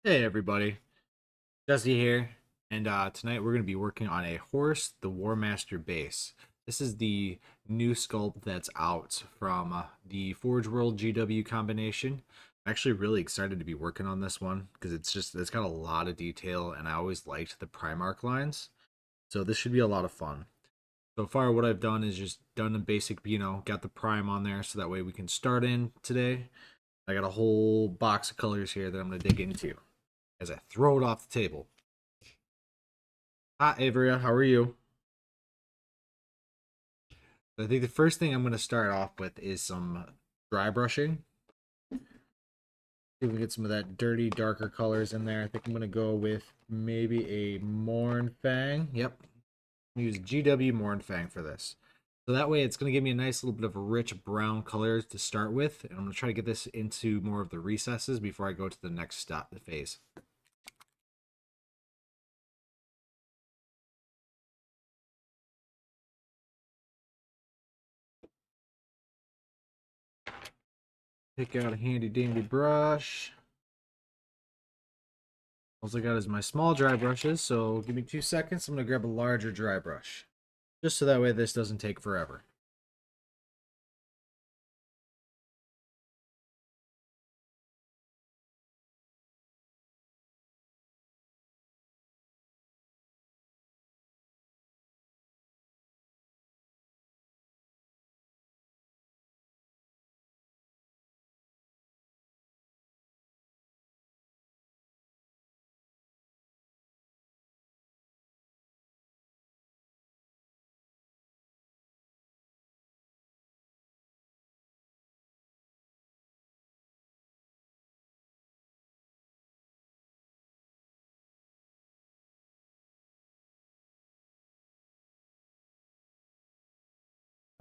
Hey everybody, Jesse here, and tonight we're going to be working on a Horus the Warmaster base. This is the new sculpt that's out from the Forge World GW combination. I'm actually really excited to be working on this one because it's got a lot of detail, and I always liked the Primarch lines, so this should be a lot of fun. So far, what I've done is just done a basic, got the Prime on there so that way we can start in today. I got a whole box of colors here that I'm going to dig into as I throw it off the table. Hi, Averia. How are you? I think the first thing I'm going to start off with is some dry brushing. See if we can get some of that dirty, darker colors in there. I think I'm going to go with maybe a Mornfang. Yep. Use GW Mornfang for this. So that way it's going to give me a nice little bit of a rich brown color to start with. And I'm going to try to get this into more of the recesses before I go to the next step, the phase. Pick out a handy dandy brush. All I got is my small dry brushes, so give me 2 seconds. I'm going to grab a larger dry brush. Just so that way this doesn't take forever.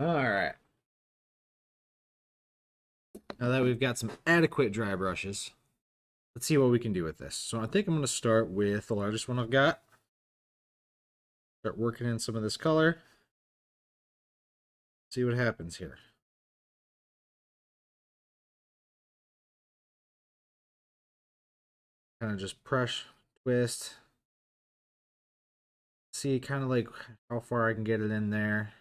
Alright. Now that we've got some adequate dry brushes, let's see what we can do with this. So I think I'm going to start with the largest one I've got. Start working in some of this color. See what happens here. Kind of just press, twist. See kind of like how far I can get it in there.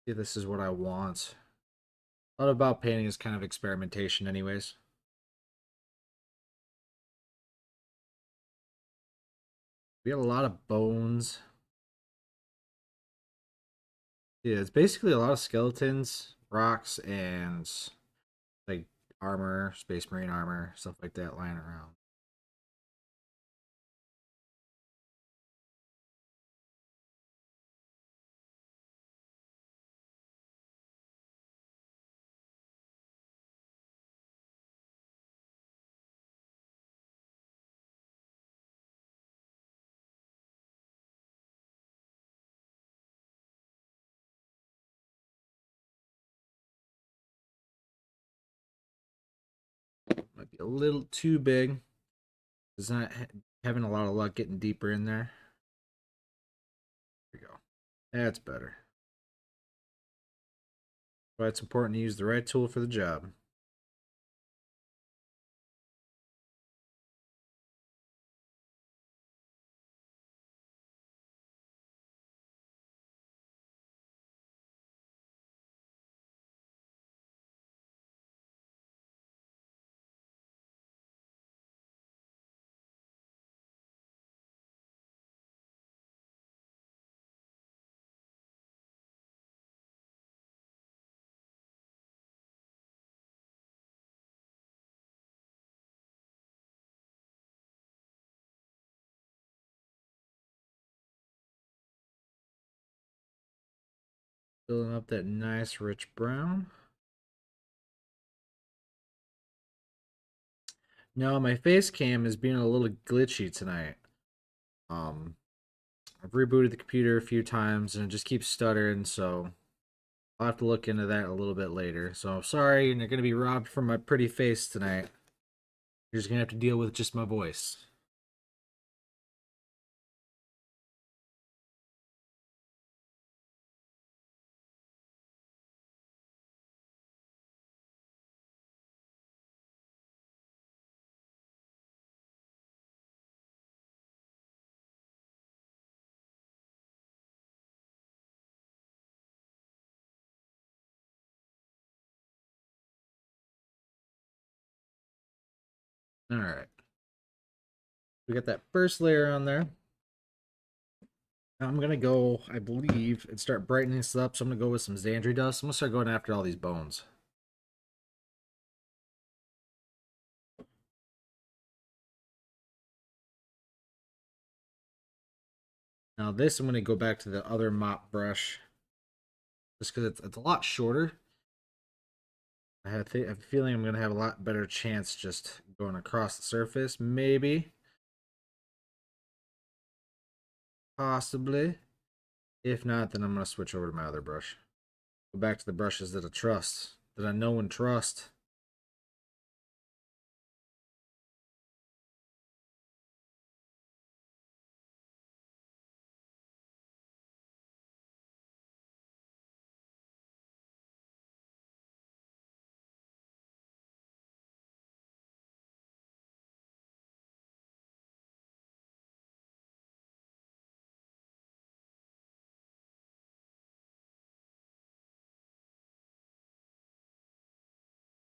See, this is what I want. A lot about painting is kind of experimentation anyways. We got a lot of bones. Yeah, it's basically a lot of skeletons, rocks, and like armor, space marine armor, stuff like that lying around. Might be a little too big. It's not having a lot of luck getting deeper in there. There we go. That's better. But it's important to use the right tool for the job. Building up that nice rich brown. No, my face cam is being a little glitchy tonight. Um, I've rebooted the computer a few times and it just keeps stuttering, so I'll have to look into that a little bit later. So sorry, you're gonna be robbed from my pretty face tonight. You're just gonna have to deal with just my voice. All right. We got that first layer on there. Now I'm gonna go, I believe, and start brightening this up. So I'm gonna go with some Xandri dust. I'm gonna start going after all these bones. Now this, I'm gonna go back to the other mop brush, just because it's a lot shorter. I have a feeling I'm gonna have a lot better chance just going across the surface. Maybe, possibly. If not, then I'm gonna switch over to my other brush. Go back to the brushes that I trust, that I know and trust.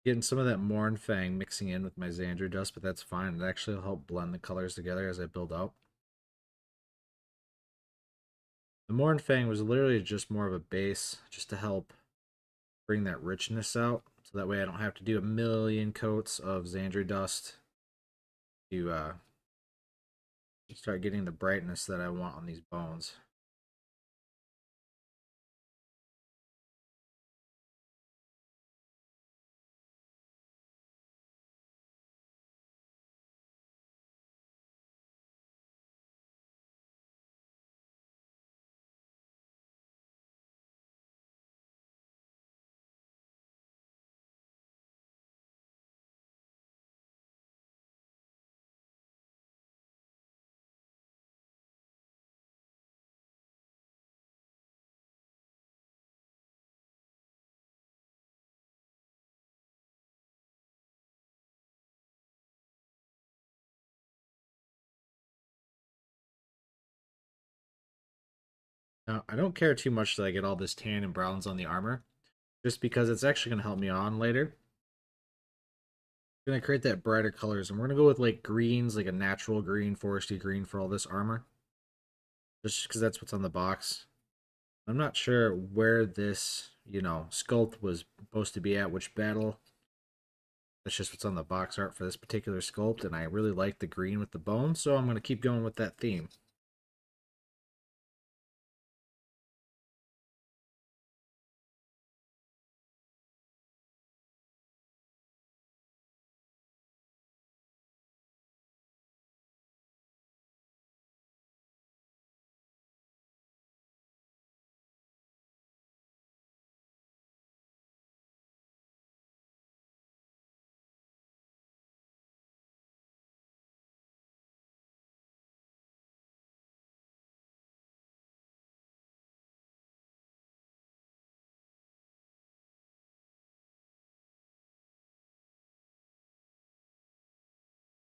Getting some of that Morn Fang mixing in with my Xandri dust, but that's fine. It actually will help blend the colors together as I build out. The Morn Fang was literally just more of a base, just to help bring that richness out. So that way I don't have to do a million coats of Xandri dust to start getting the brightness that I want on these bones. Now, I don't care too much that I get all this tan and browns on the armor, just because it's actually going to help me on later. I'm going to create that brighter colors, and we're going to go with like greens, like a natural green, foresty green for all this armor. Just because that's what's on the box. I'm not sure where this, sculpt was supposed to be at, which battle. That's just what's on the box art for this particular sculpt, and I really like the green with the bone, so I'm going to keep going with that theme.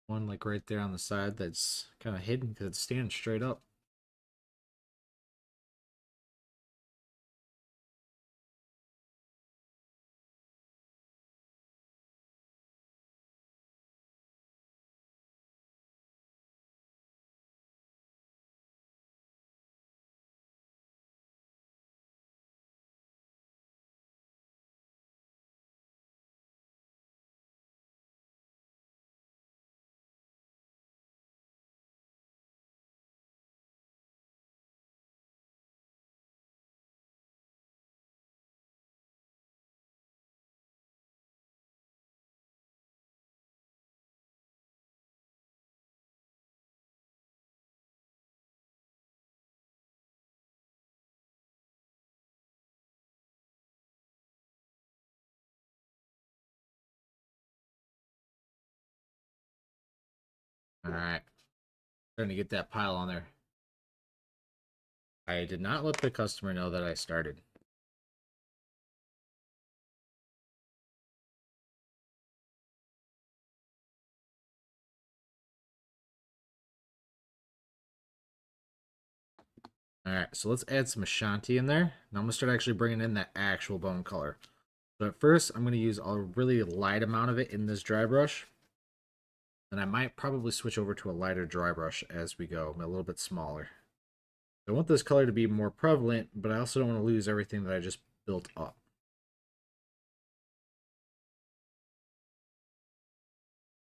One like right there on the side that's kind of hidden because it's standing straight up. All right, trying to get that pile on there. I did not let the customer know that I started. All right, so let's add some Ashanti in there. Now I'm gonna start actually bringing in that actual bone color. So at first, I'm gonna use a really light amount of it in this dry brush. And I might probably switch over to a lighter dry brush as we go, a little bit smaller. I want this color to be more prevalent, but I also don't want to lose everything that I just built up.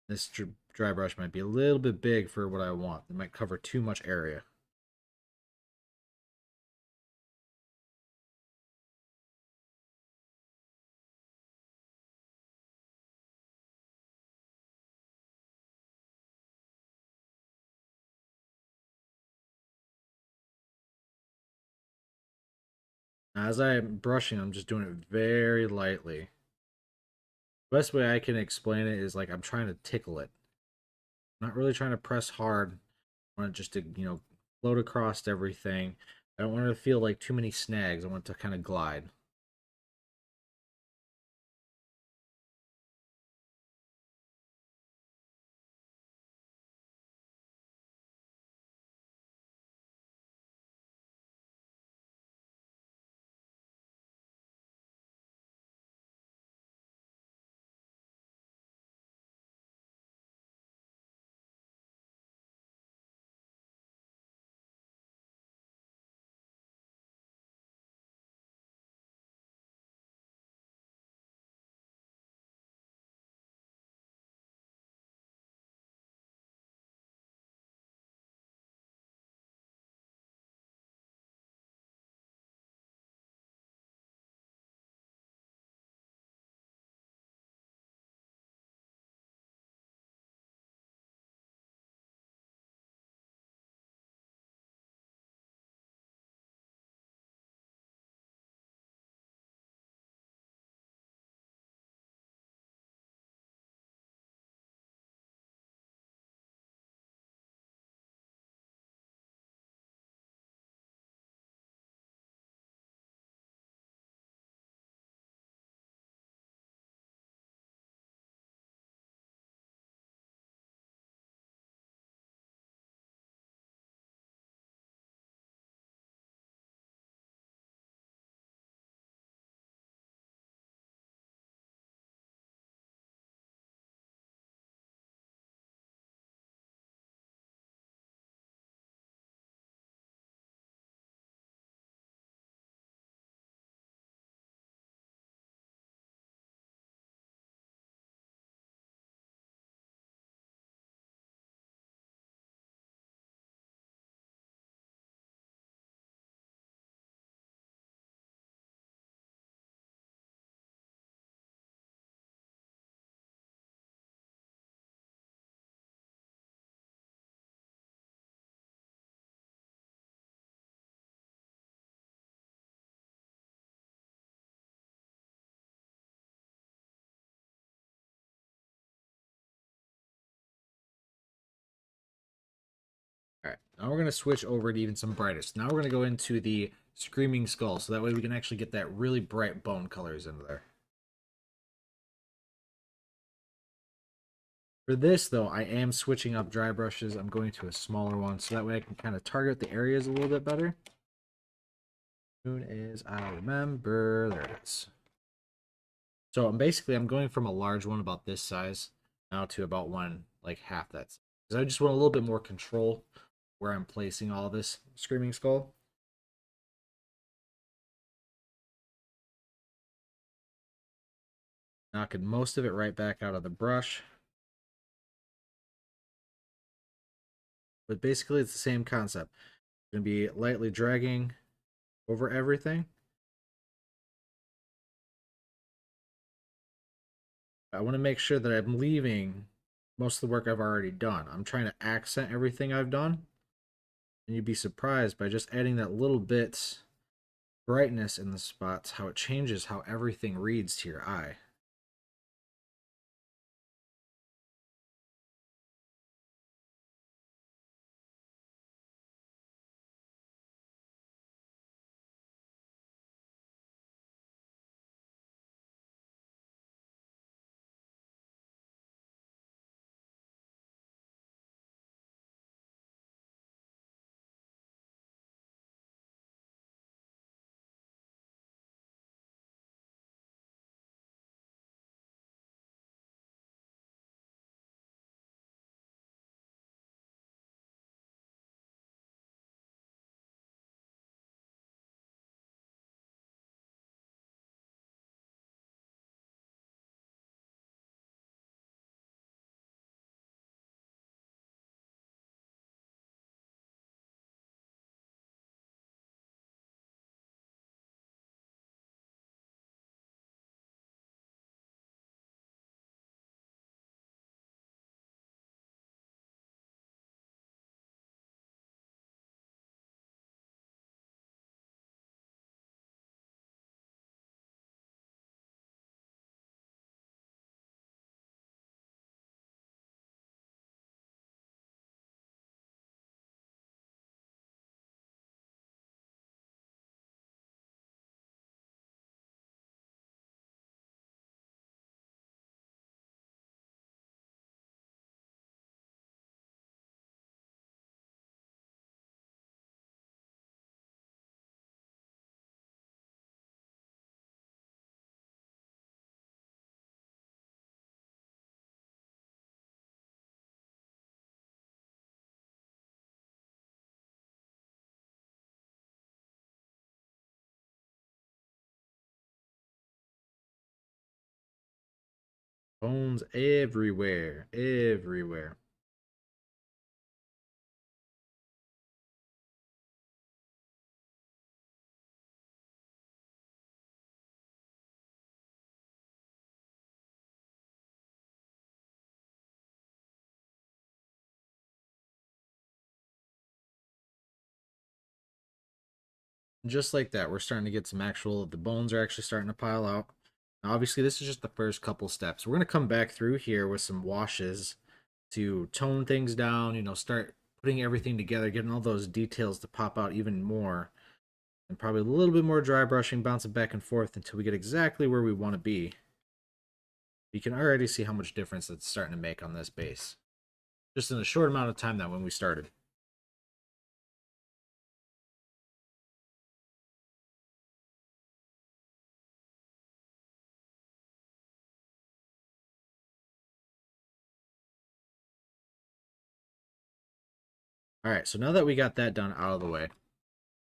This dry brush might be a little bit big for what I want. It might cover too much area. Now, as I'm brushing, I'm just doing it very lightly. Best way I can explain it is like I'm trying to tickle it. I'm not really trying to press hard. I want it just to, float across everything. I don't want it to feel like too many snags. I want it to kind of glide. All right, now we're going to switch over to even some brightest. Now we're going to go into the Screaming Skull, so that way we can actually get that really bright bone colors into there. For this, though, I am switching up dry brushes. I'm going to a smaller one, so that way I can kind of target the areas a little bit better. As soon as I remember, there it is. So I'm going from a large one about this size now to about one like half that size. Because I just want a little bit more control where I'm placing all this Screaming Skull. Knocking most of it right back out of the brush. But basically it's the same concept. Going to be lightly dragging over everything. I want to make sure that I'm leaving most of the work I've already done. I'm trying to accent everything I've done. And you'd be surprised by just adding that little bit brightness in the spots, how it changes how everything reads to your eye. Bones everywhere, everywhere. Just like that, we're starting to get some actual, the bones are actually starting to pile out. Now, obviously, this is just the first couple steps. We're going to come back through here with some washes to tone things down, start putting everything together, getting all those details to pop out even more. And probably a little bit more dry brushing, bouncing back and forth until we get exactly where we want to be. You can already see how much difference it's starting to make on this base. Just in a short amount of time than when we started. All right, so now that we got that done out of the way,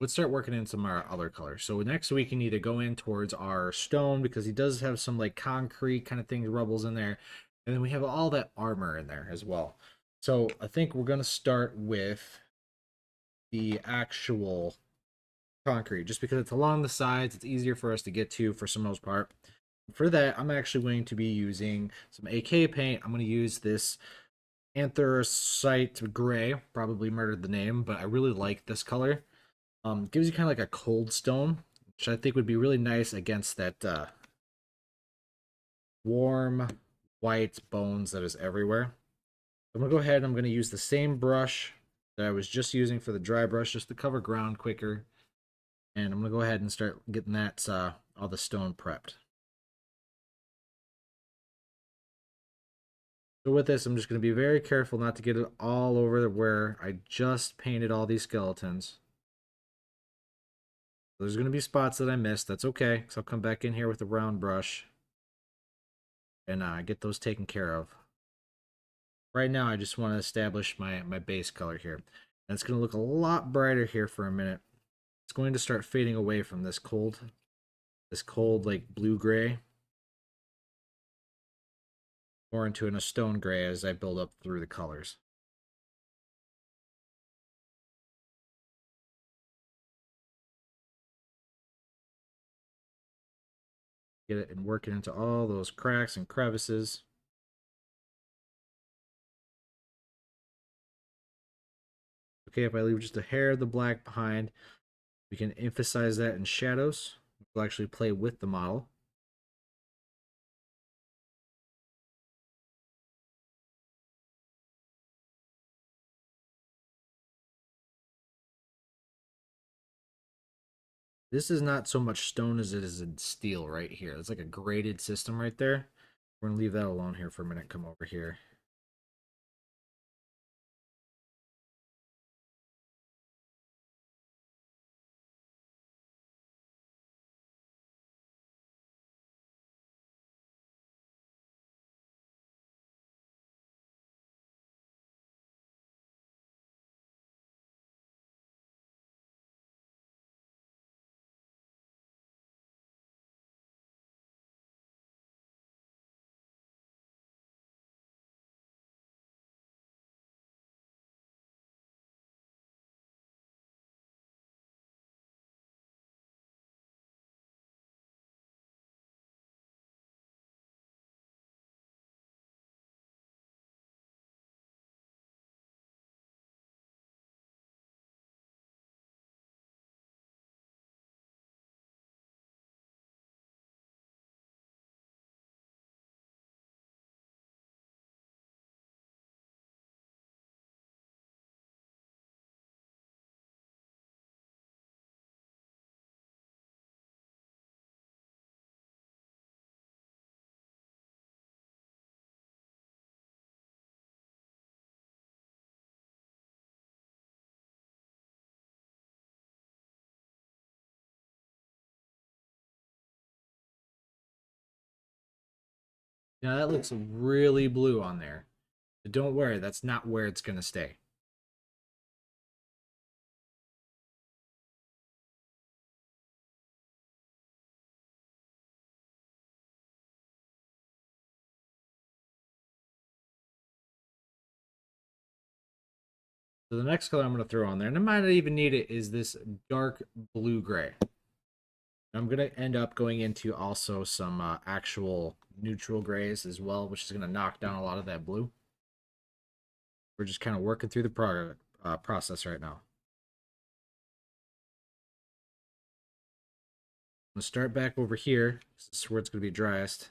let's start working in some of our other colors. So next we can either go in towards our stone because he does have some like concrete kind of things, rubbles in there. And then we have all that armor in there as well. So I think we're going to start with the actual concrete just because it's along the sides. It's easier for us to get to for some most part. For that, I'm actually going to be using some AK paint. I'm going to use this anthracite gray. Probably murdered the name, but I really like this color. Gives you kind of like a cold stone, which I think would be really nice against that warm white bones that is everywhere. I'm gonna go ahead and I'm gonna use the same brush that I was just using for the dry brush, just to cover ground quicker. And I'm gonna go ahead and start getting that all the stone prepped. So with this, I'm just gonna be very careful not to get it all over where I just painted all these skeletons. There's gonna be spots that I missed. That's okay, because I'll come back in here with a round brush and get those taken care of. Right now, I just want to establish my base color here. And it's going to look a lot brighter here for a minute. It's going to start fading away from this cold like blue-gray, more into a stone gray as I build up through the colors. Get it and work it into all those cracks and crevices. Okay, if I leave just a hair of the black behind, we can emphasize that in shadows. We'll actually play with the model. This is not so much stone as it is in steel right here. It's like a graded system right there. We're going to leave that alone here for a minute. Come over here. Now that looks really blue on there. But don't worry, that's not where it's going to stay. So the next color I'm going to throw on there, and I might not even need it, is this dark blue gray. I'm going to end up going into also some actual neutral grays as well, which is going to knock down a lot of that blue. We're just kind of working through the process right now. I'm going to start back over here. This is where it's going to be driest.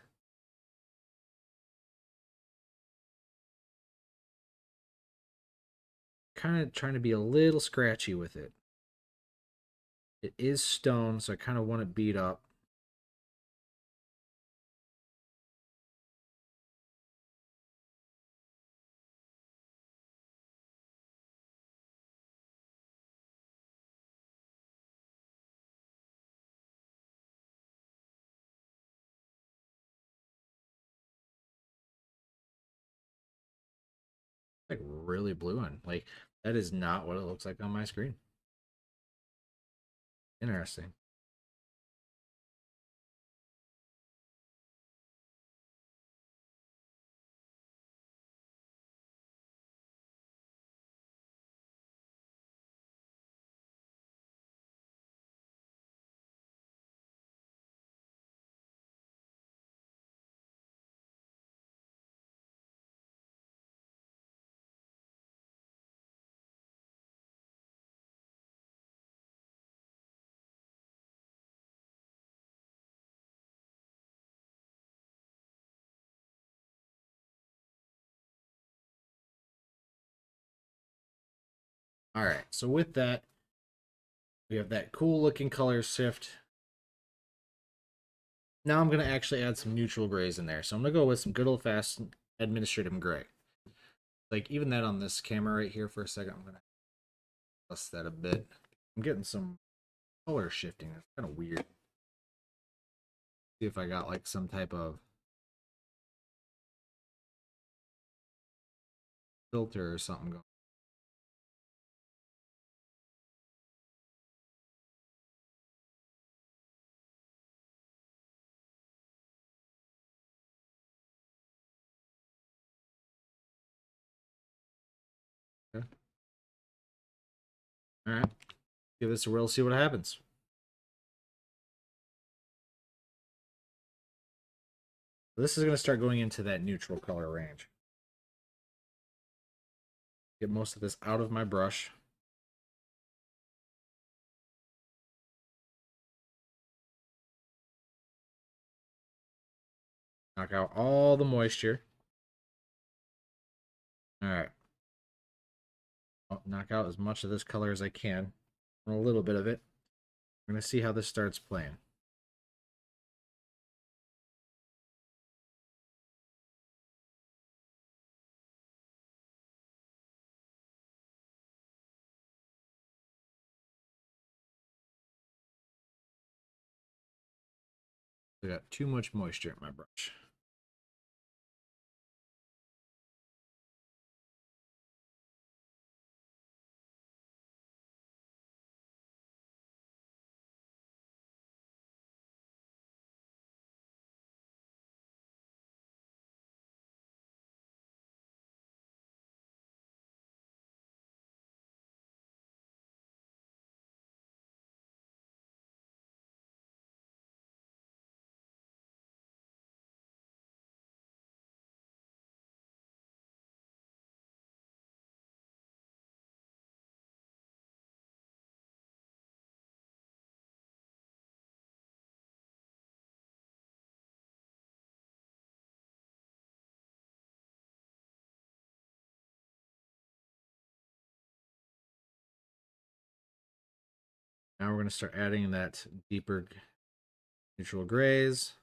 Kind of trying to be a little scratchy with it. It is stone, so I kind of want it beat up. Like really blue on. Like that is not what it looks like on my screen. Interesting. All right. So with that, we have that cool looking color shift. Now I'm going to actually add some neutral grays in there. So I'm going to go with some good old fashioned administrative gray. Like even that on this camera right here for a second, I'm going to adjust that a bit. I'm getting some color shifting. It's kind of weird. See if I got like some type of filter or something going. Okay. All right. Give this a whirl, see what happens. This is going to start going into that neutral color range. Get most of this out of my brush. Knock out all the moisture. All right. I'll knock out as much of this color as I can. A little bit of it. We're going to see how this starts playing. I got too much moisture in my brush. Now we're going to start adding that deeper neutral grays.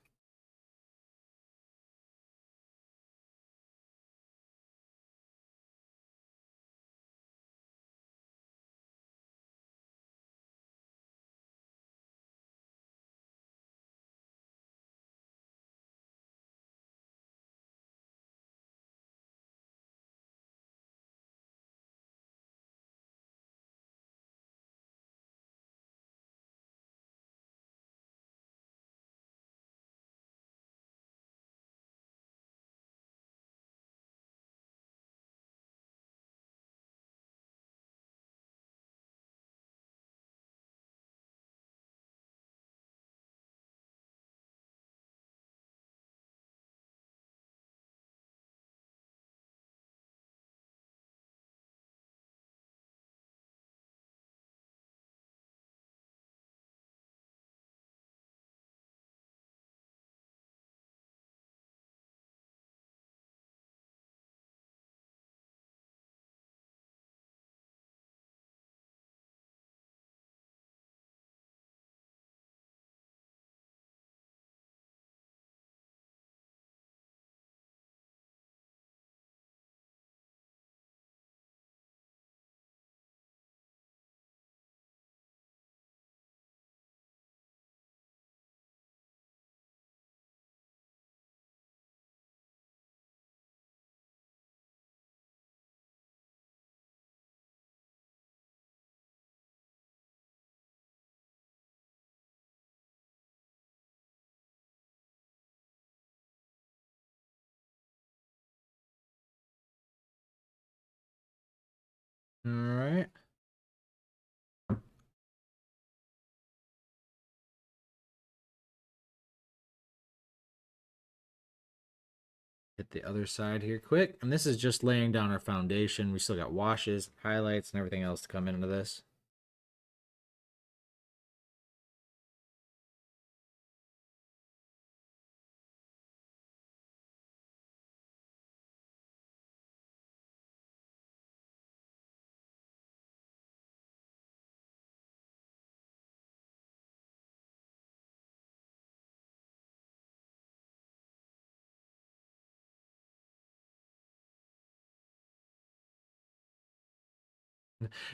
All right. Hit the other side here quick. And this is just laying down our foundation. We still got washes, highlights, and everything else to come into this.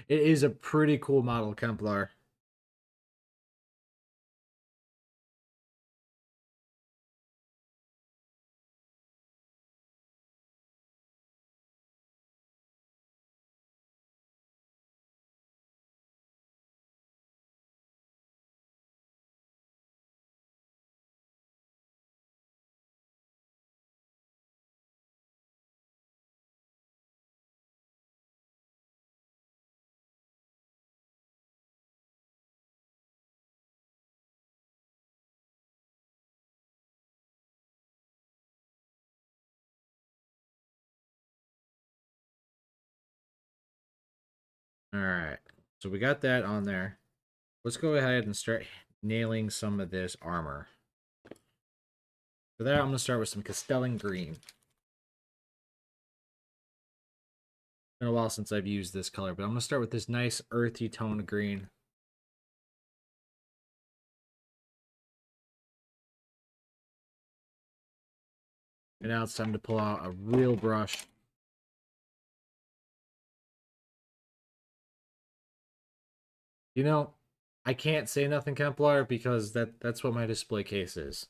It is a pretty cool model, Kemplar. All right. So we got that on there. Let's go ahead and start nailing some of this armor. For that, I'm going to start with some Castellan Green. Been a while since I've used this color, but I'm going to start with this nice earthy toned green. And now it's time to pull out a real brush. You know, I can't say nothing Kemplar because that's what my display case is.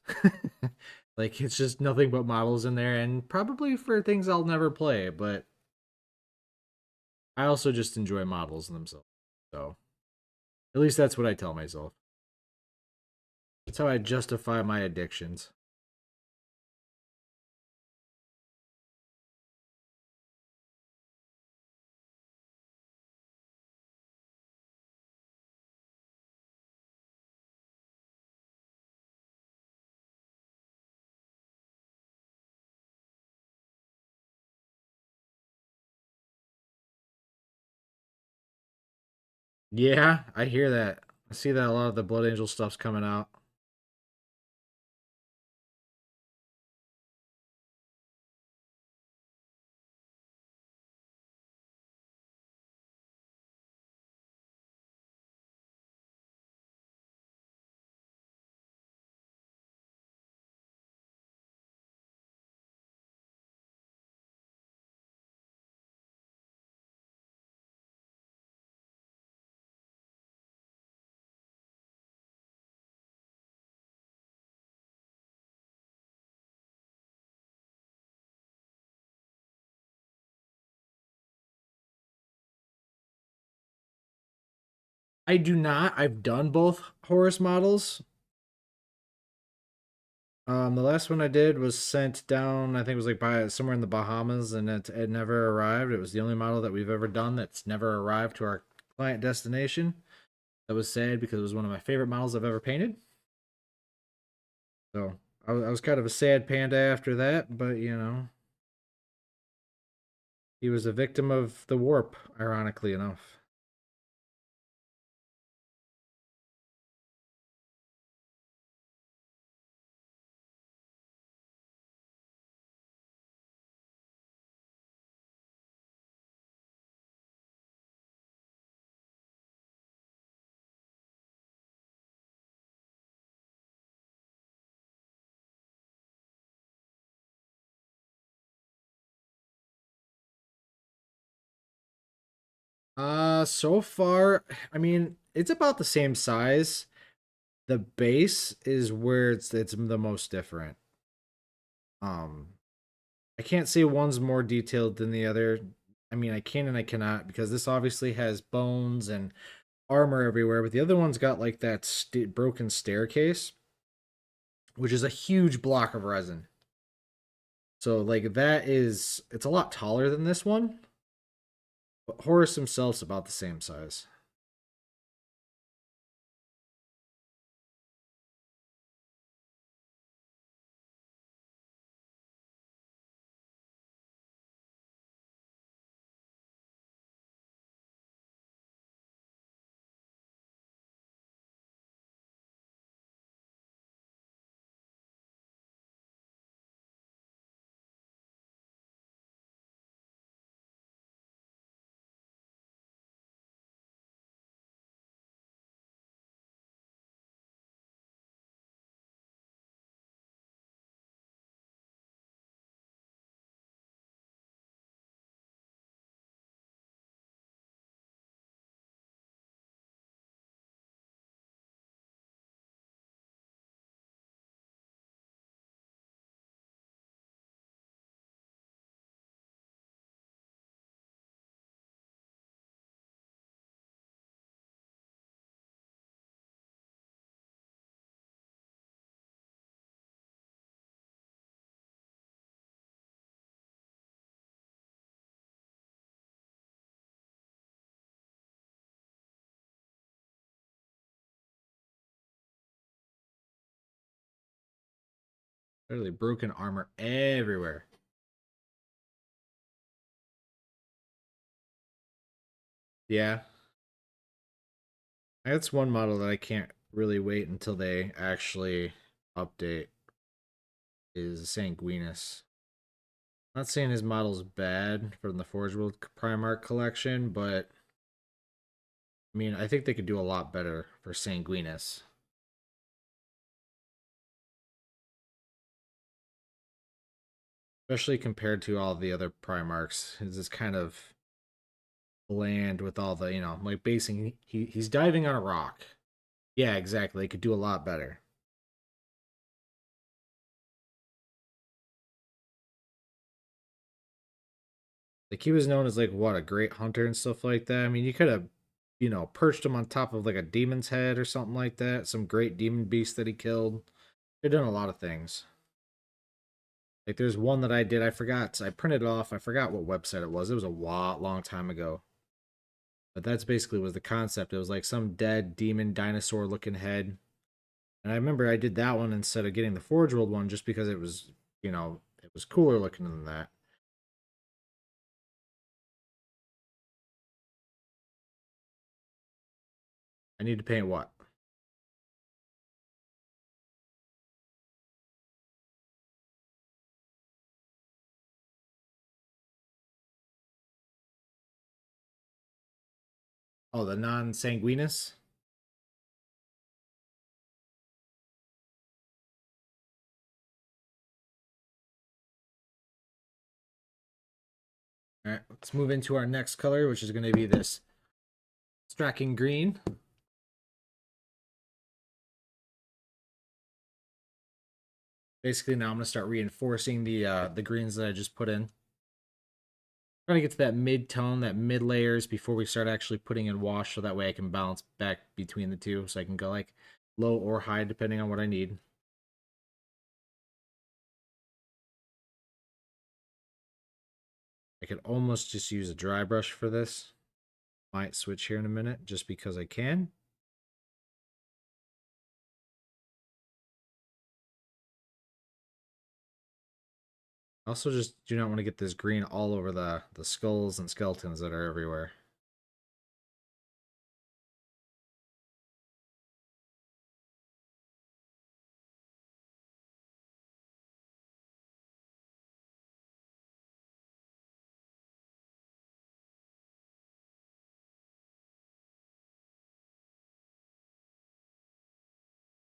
Like, it's just nothing but models in there, and probably for things I'll never play, but I also just enjoy models themselves. So, at least that's what I tell myself. That's how I justify my addictions. Yeah, I hear that. I see that a lot of the Blood Angel stuff's coming out. I do not. I've done both Horus models. The last one I did was sent down. I think it was like by somewhere in the Bahamas, and it never arrived. It was the only model that we've ever done that's never arrived to our client destination. That was sad because it was one of my favorite models I've ever painted. So I was kind of a sad panda after that, but you know, he was a victim of the warp, ironically enough. So far, I mean, it's about the same size. The base is where it's the most different. Um, I can't say one's more detailed than the other. I mean, I can and I cannot because this obviously has bones and armor everywhere, but the other one's got like that broken staircase, which is a huge block of resin. So like that is it's a lot taller than this one, But Horus himself's about the same size. Literally broken armor everywhere. Yeah. That's one model that I can't really wait until they actually update is Sanguinus. Not saying his model's bad from the Forge World Primarch collection, but I mean, I think they could do a lot better for Sanguinus. Especially compared to all the other Primarchs. His is kind of bland with all the, like basing he's diving on a rock. Yeah, exactly. They could do a lot better. Like he was known as like what, a great hunter and stuff like that. I mean, you could have, perched him on top of like a demon's head or something like that. Some great demon beast that he killed. They've done a lot of things. Like there's one that I did, I forgot. I printed it off. I forgot what website it was. It was a long time ago. But that's basically was the concept. It was like some dead demon dinosaur looking head. And I remember I did that one instead of getting the Forge World one just because it was, it was cooler looking than that. I need to paint what? Oh, the non-sanguinus? All right, let's move into our next color, which is going to be this Stracking green. Basically, now I'm going to start reinforcing the greens that I just put in. Trying to get to that mid tone, that mid layers before we start actually putting in wash, so that way I can balance back between the two, so I can go like low or high depending on what I need. I could almost just use a dry brush for this. Might switch here in a minute just because I can. Also, just do not want to get this green all over the skulls and skeletons that are everywhere.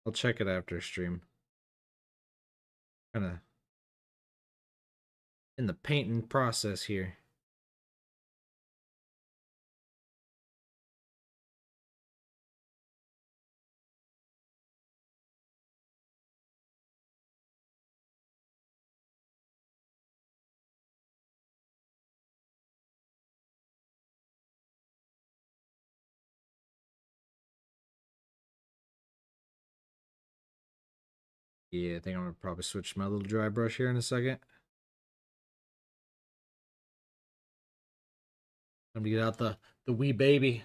I'll check it after stream. Kind of in the painting process here. Yeah, I think I'm gonna probably switch my little dry brush here in a second. Time to get out the wee baby.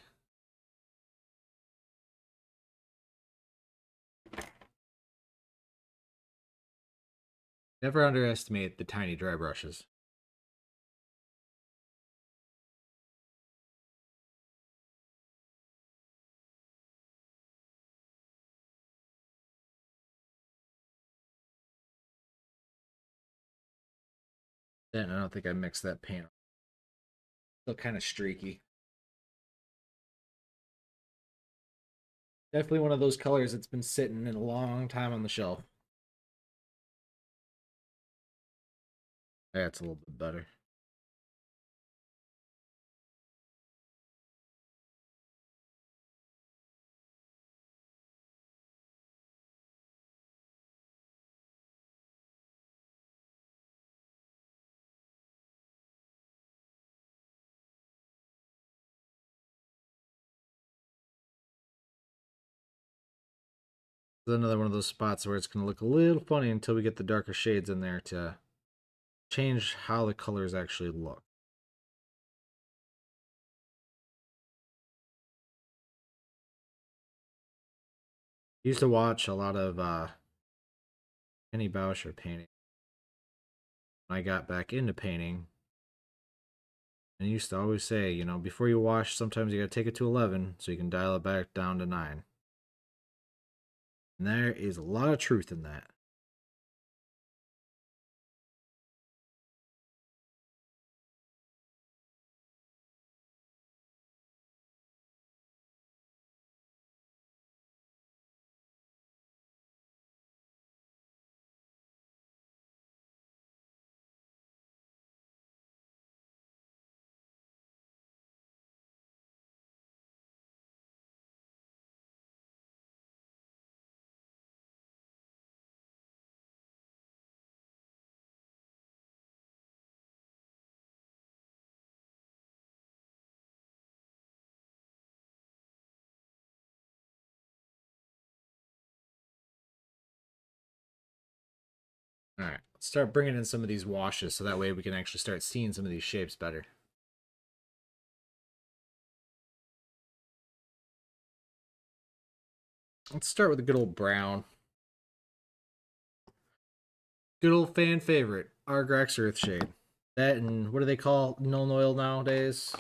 Never underestimate the tiny dry brushes. Then I don't think I mixed that paint. Still kind of streaky. Definitely one of those colors that's been sitting in a long time on the shelf. That's a little bit better. This is another one of those spots where it's going to look a little funny until we get the darker shades in there to change how the colors actually look. I used to watch a lot of Kenny Boucher painting when I got back into painting. And he used to always say, you know, before you wash, sometimes you got to take it to 11 so you can dial it back down to 9. And there is a lot of truth in that. All right, let's start bringing in some of these washes so that way we can actually start seeing some of these shapes better. Let's start with a good old brown. Good old fan favorite, Argrax Earthshade. That and what do they call Null Oil nowadays?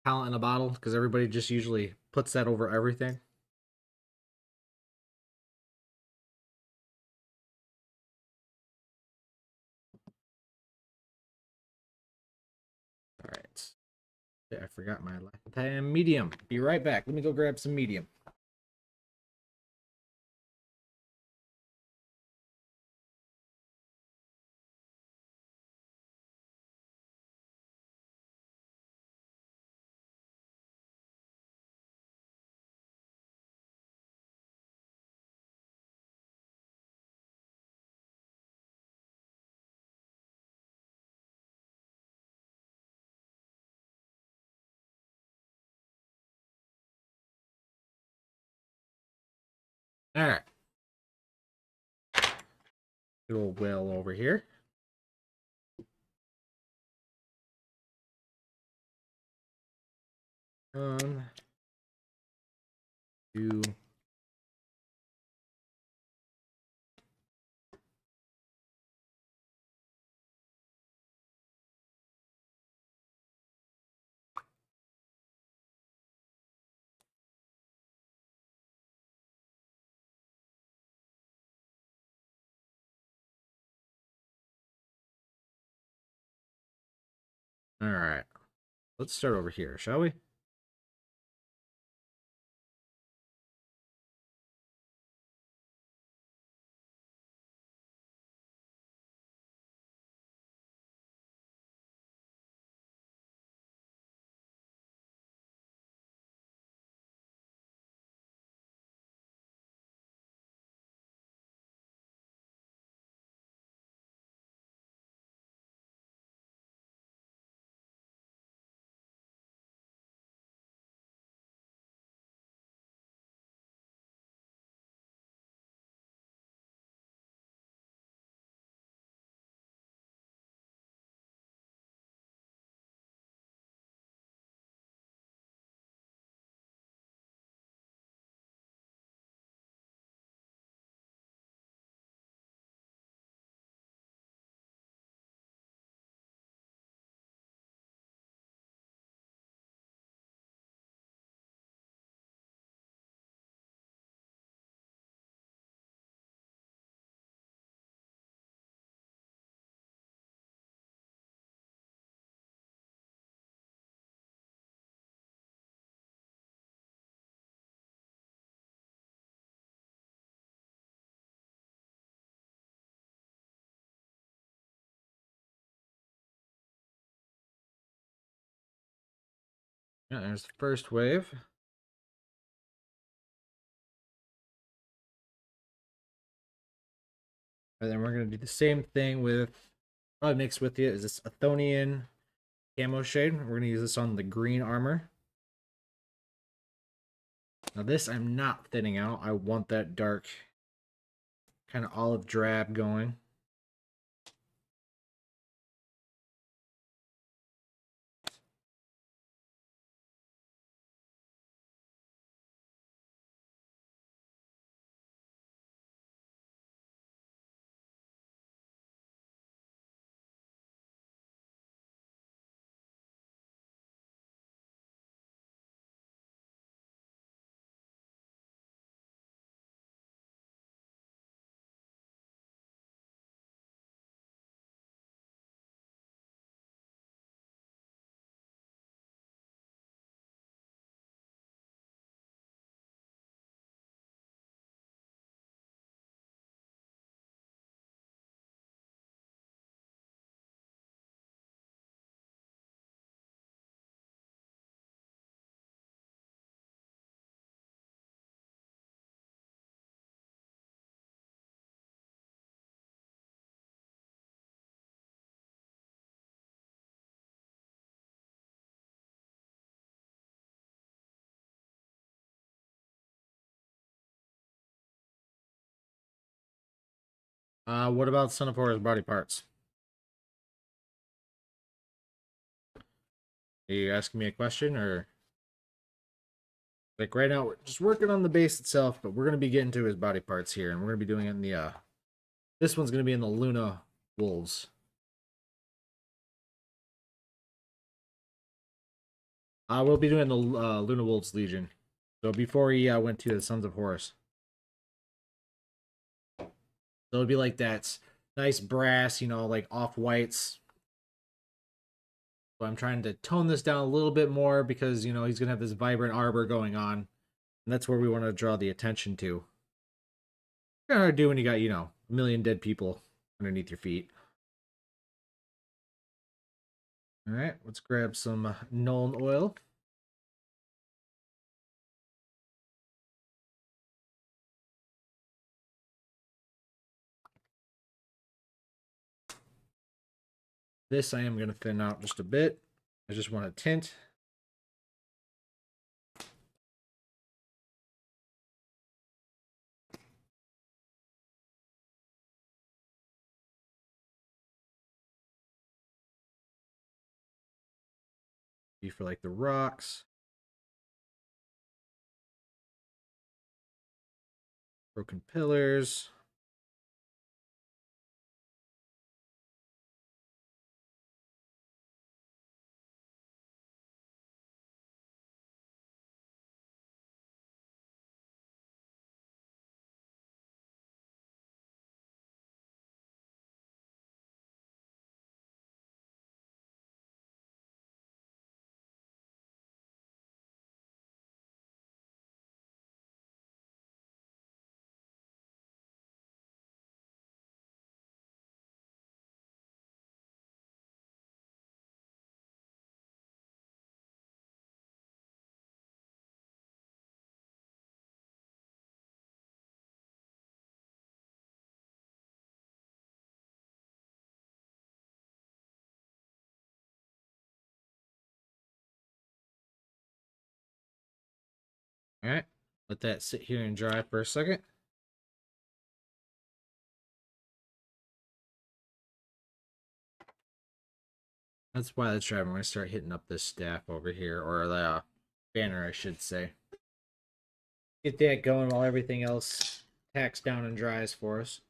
Talent in a bottle, because everybody just usually puts that over everything. All right. I forgot my lifetime medium. Be right back. Let me go grab some medium. All right. Good old whale over here. One, two. All right. Let's start over here, shall we? Yeah, there's the first wave. And then we're going to do the same thing with, mixed with it is this Athonian camo shade. We're going to use this on the green armor. Now this I'm not thinning out. I want that dark kind of olive drab going. What about Son of Horus body parts? Are you asking me a question or like right now we're just working on the base itself, but we're gonna be getting to his body parts here, and we're gonna be doing it in the this one's gonna be in the Luna Wolves. We'll be doing the Luna Wolves Legion. So before he went to the Sons of Horus. So it'd be like that nice brass, like off whites. So I'm trying to tone this down a little bit more because he's gonna have this vibrant arbor going on, and that's where we want to draw the attention to. Kind of hard to do when you got a million dead people underneath your feet. All right, let's grab some Nuln oil. This I am going to thin out just a bit. I just want a tint. Be for like the rocks. Broken pillars. All right, let that sit here and dry for a second. That's why that's dry. I'm going to start hitting up this staff over here, or the banner, I should say. Get that going while everything else tacks down and dries for us.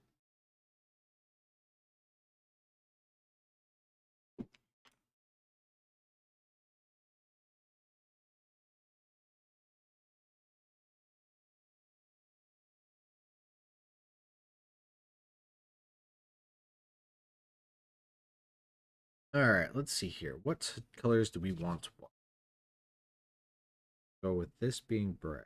All right, let's see here. What colors do we want to go with? This being brick.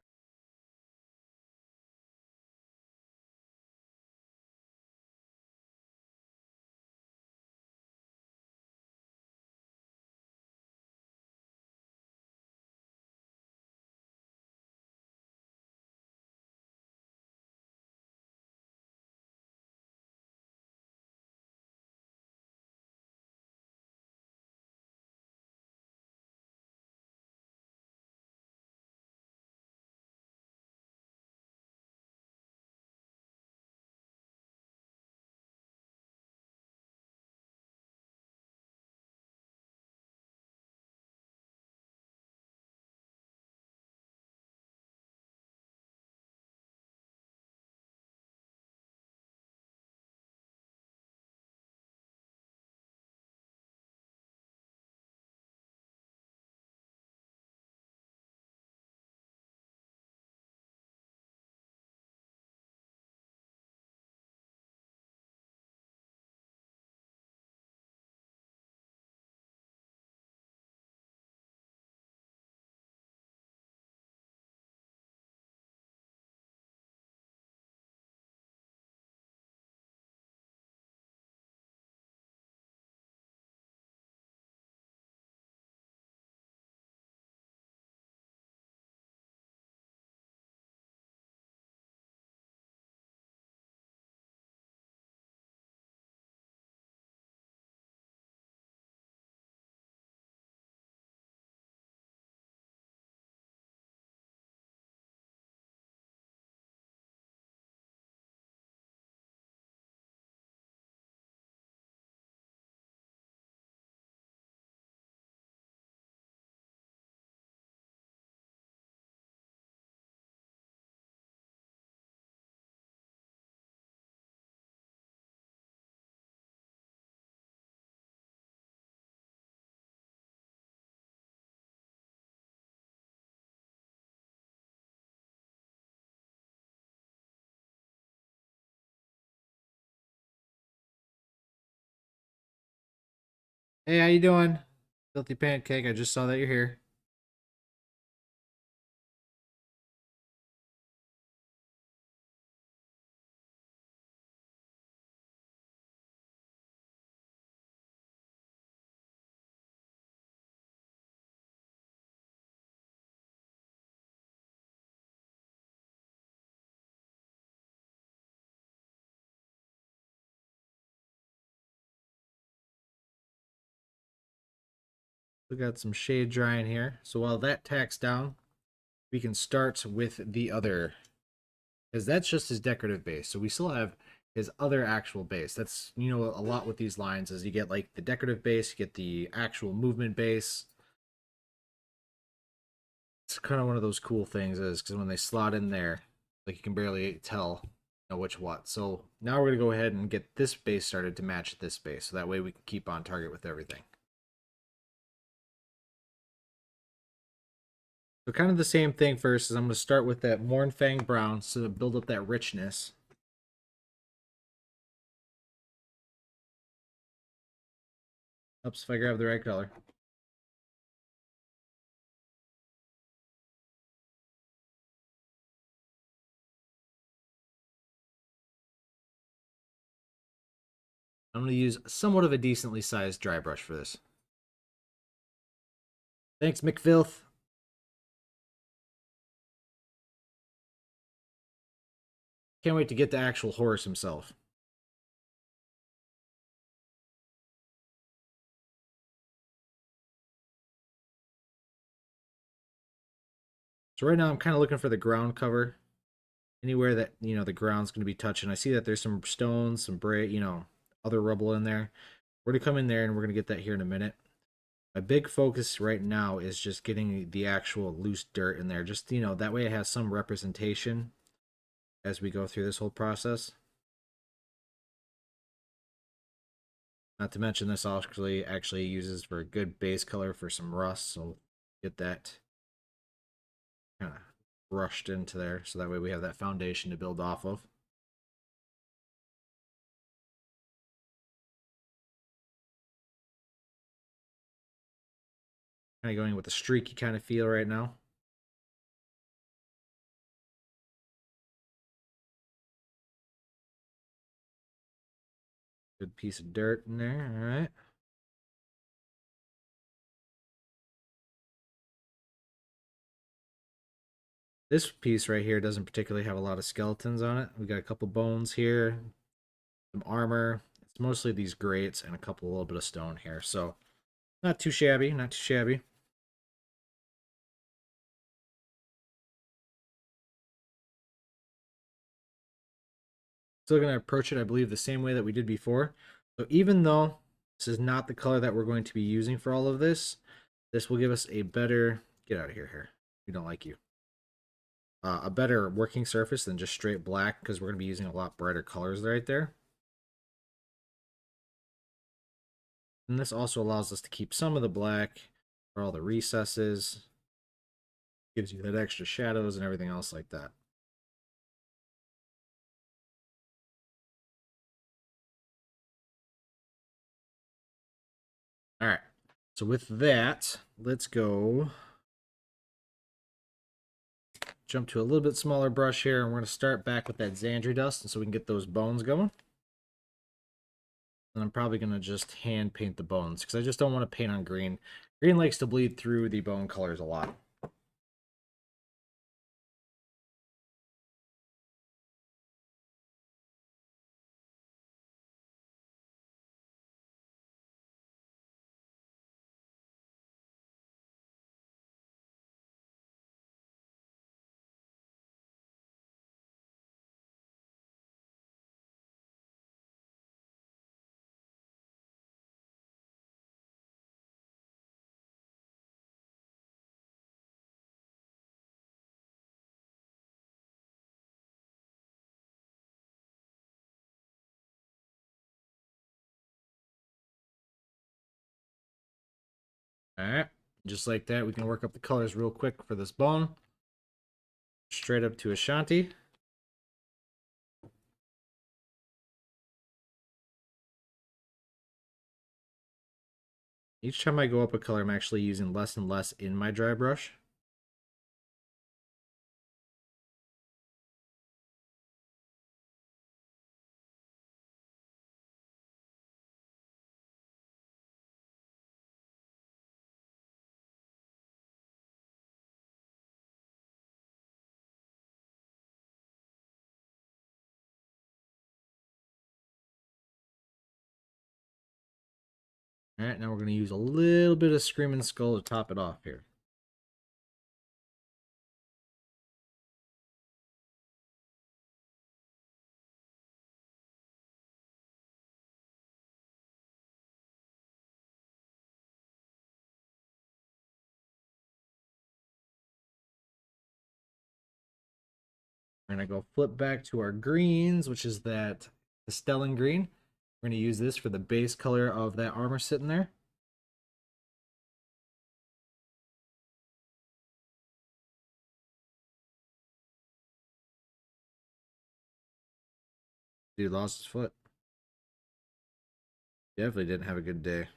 Hey, how you doing? Filthy Pancake, I just saw that you're here. We got some shade drying here. So while that tacks down, we can start with the other, because that's just his decorative base. So we still have his other actual base. That's, a lot with these lines is you get like the decorative base, you get the actual movement base. It's kind of one of those cool things is because when they slot in there, like you can barely tell which what. So now we're gonna go ahead and get this base started to match this base, so that way we can keep on target with everything. So kind of the same thing first is I'm going to start with that Mornfang brown so to build up that richness. Helps if I grab the right color. I'm going to use somewhat of a decently sized dry brush for this. Thanks, McFilth. Can't wait to get the actual Horus himself. So right now I'm kind of looking for the ground cover. Anywhere that, the ground's going to be touching. I see that there's some stones, some other rubble in there. We're going to come in there and we're going to get that here in a minute. My big focus right now is just getting the actual loose dirt in there. Just, that way it has some representation as we go through this whole process. Not to mention this actually uses for a good base color for some rust, so get that kind of brushed into there so that way we have that foundation to build off of. Kind of going with a streaky kind of feel right now. Good piece of dirt in there, all right. This piece right here doesn't particularly have a lot of skeletons on it. We got a couple bones here, some armor. It's mostly these grates and a little bit of stone here. So not too shabby, not too shabby. Still going to approach it, I believe, the same way that we did before. So even though this is not the color that we're going to be using for all of this, this will give us a better, get out of here. We don't like you. A better working surface than just straight black because we're going to be using a lot brighter colors right there. And this also allows us to keep some of the black for all the recesses. Gives you that extra shadows and everything else like that. All right. So with that, let's go jump to a little bit smaller brush here, and we're going to start back with that Xandri dust so we can get those bones going. And I'm probably going to just hand paint the bones because I just don't want to paint on green. Green likes to bleed through the bone colors a lot. All right. Just like that, we can work up the colors real quick for this bone. Straight up to Ashanti. Each time I go up a color, I'm actually using less and less in my dry brush. All right, now we're going to use a little bit of Screaming Skull to top it off here. We're going to go flip back to our greens, which is that the Stellan green. We're going to use this for the base color of that armor sitting there. Dude lost his foot. Definitely didn't have a good day.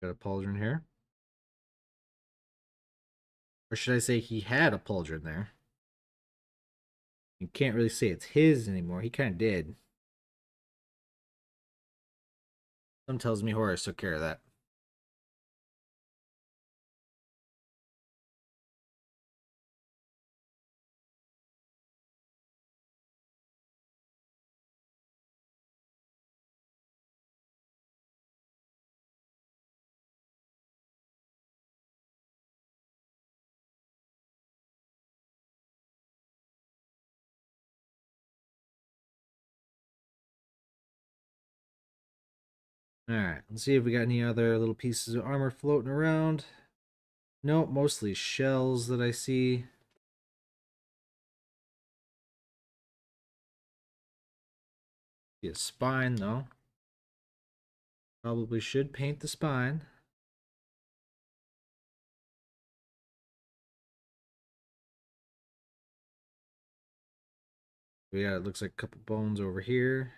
Got a pauldron here. Or should I say he had a pauldron there? You can't really say it's his anymore. He kind of did. Some tells me Horus took care of that. Alright, let's see if we got any other little pieces of armor floating around. Nope, mostly shells that I see. See a spine, though. Probably should paint the spine. Yeah, it looks like a couple bones over here.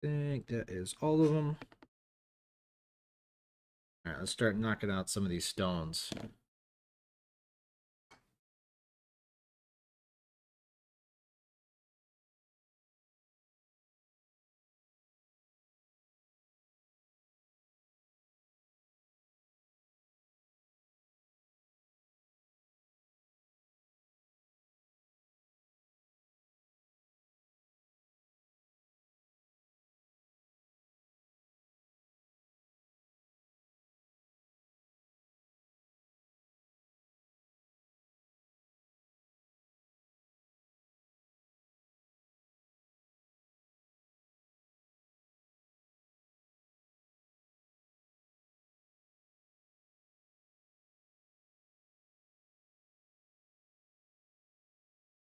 I think that is all of them. Alright, let's start knocking out some of these stones.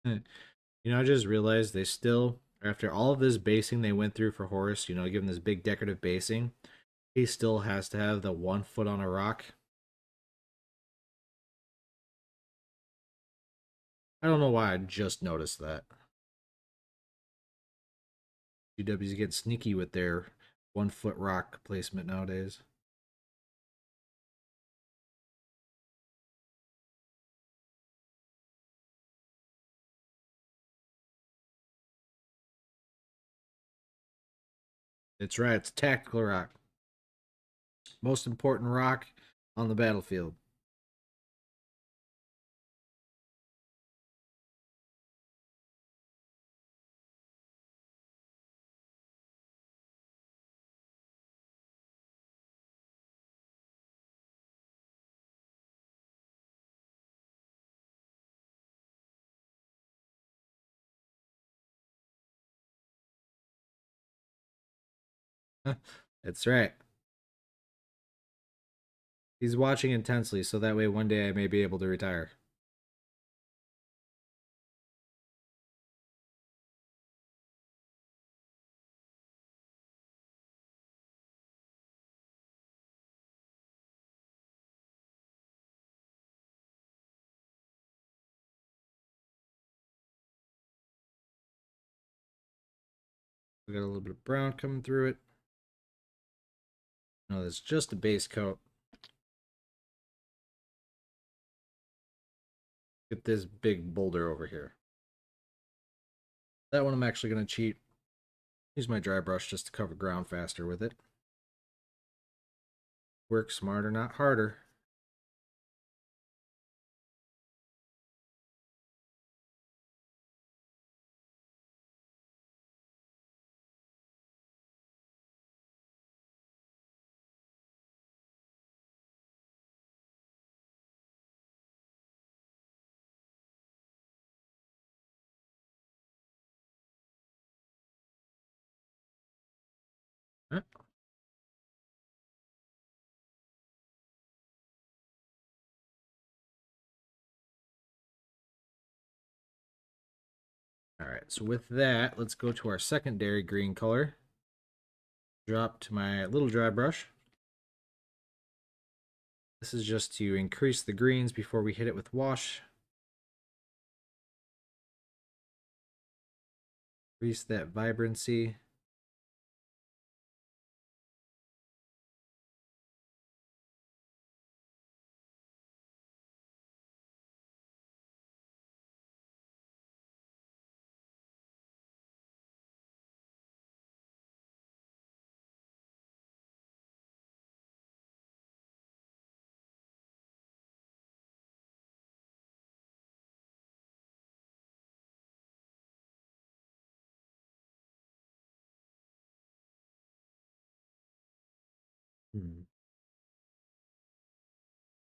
You know, I just realized they still, after all of this basing they went through for Horus, you know, given this big decorative basing, he still has to have the 1 foot on a rock. I don't know why I just noticed that. GW's get sneaky with their 1 foot rock placement nowadays. It's right. It's a tactical rock. Most important rock on the battlefield. That's right. He's watching intensely, so that way one day I may be able to retire. We got a little bit of brown coming through it. No, that's just a base coat. Get this big boulder over here. That one I'm actually going to cheat. Use my dry brush just to cover ground faster with it. Work smarter, not harder. Huh? All right, so with that, let's go to our secondary green color. Drop to my little dry brush. This is just to increase the greens before we hit it with wash. Increase that vibrancy.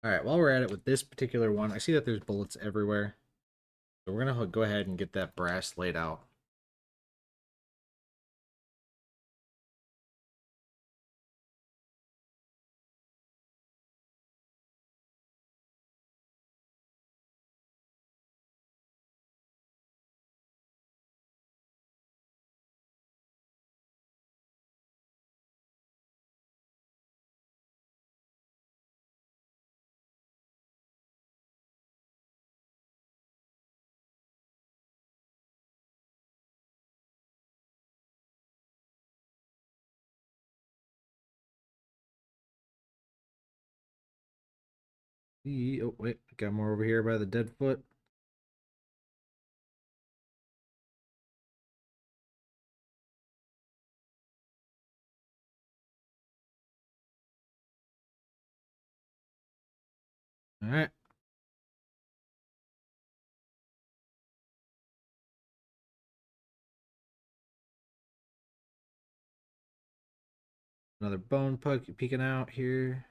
All right, while we're at it with this particular one, I see that there's bullets everywhere. So we're going to go ahead and get that brass laid out. Oh, wait, got more over here by the dead foot. All right. Another bone peeking out here.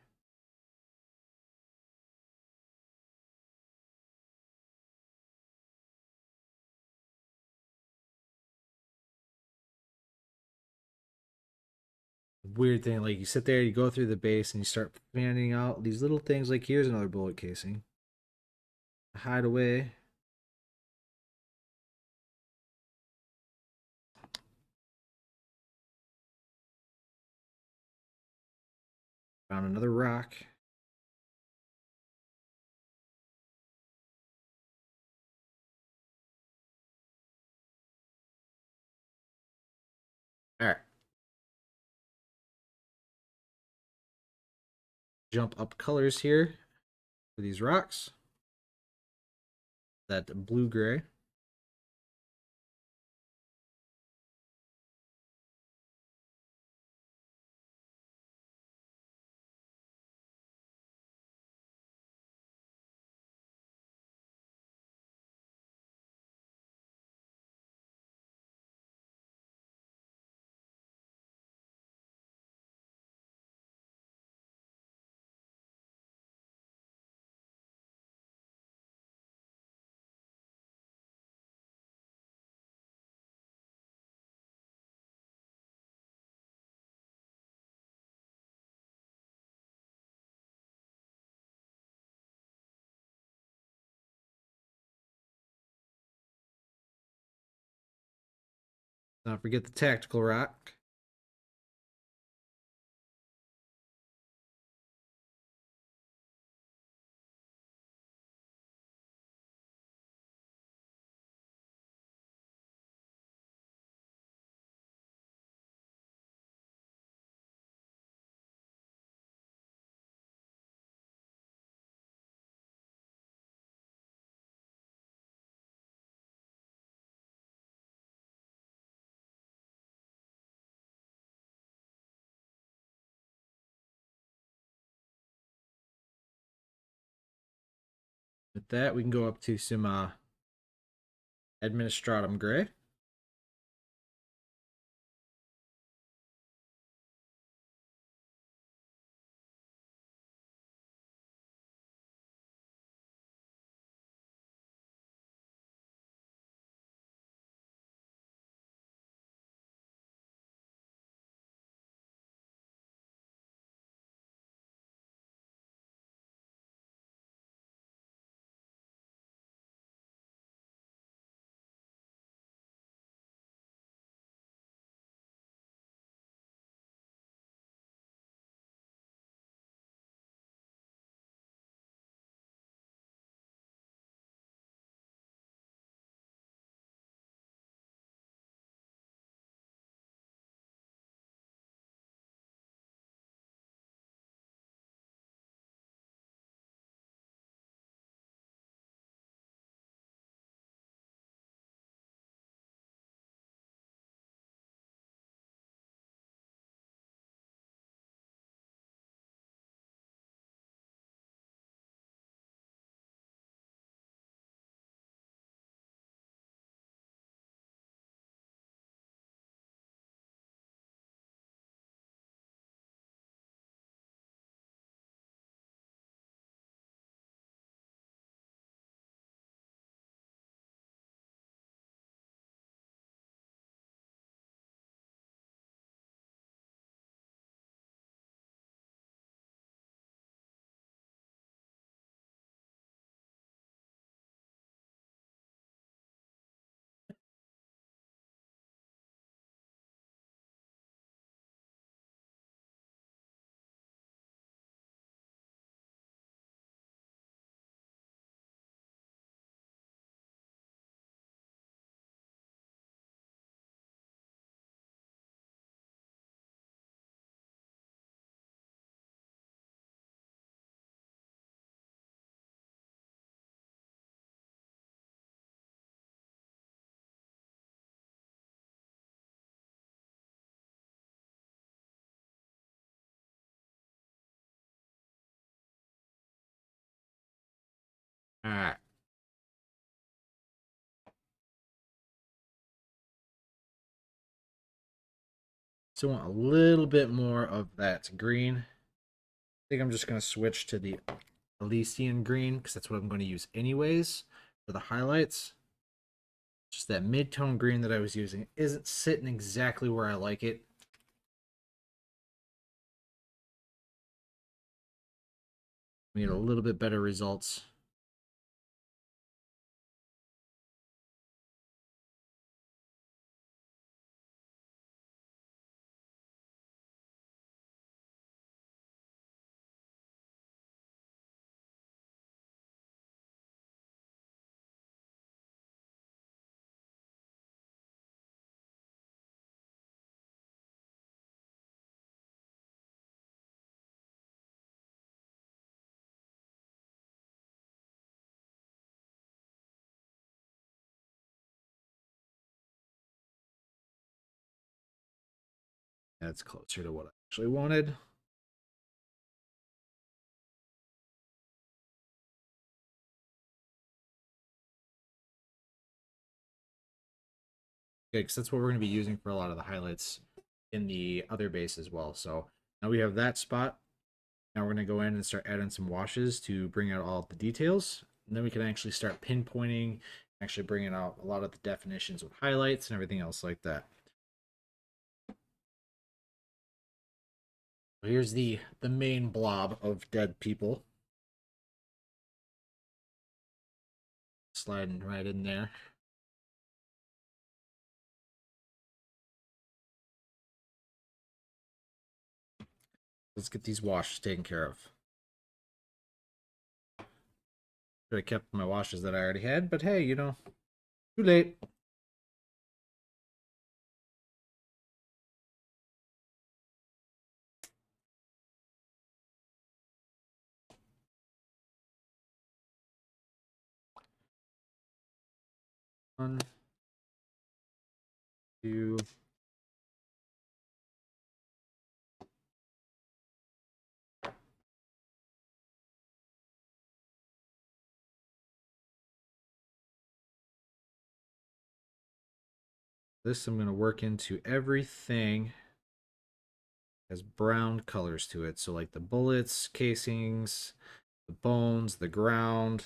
Weird thing, like you sit there, you go through the base, and you start fanning out these little things. Like here's another bullet casing. Hide away. Found another rock. All right. Jump up colors here for these rocks. That blue gray. Not forget the tactical rock. With that, we can go up to some Administratum Gray. All right. So I want a little bit more of that green. I think I'm just going to switch to the Elysian green because that's what I'm going to use anyways for the highlights. Just that mid-tone green that I was using isn't sitting exactly where I like it. We need a little bit better results. That's closer to what I actually wanted. Okay, because that's what we're going to be using for a lot of the highlights in the other base as well. So now we have that spot. Now we're going to go in and start adding some washes to bring out all the details. And then we can actually start pinpointing, actually bringing out a lot of the definitions with highlights and everything else like that. Here's the main blob of dead people. Sliding right in there. Let's get these washes taken care of. Should have kept my washes that I already had, but hey, you know, too late. One, two. This I'm going to work into everything has brown colors to it. So like the bullets, casings, the bones, the ground.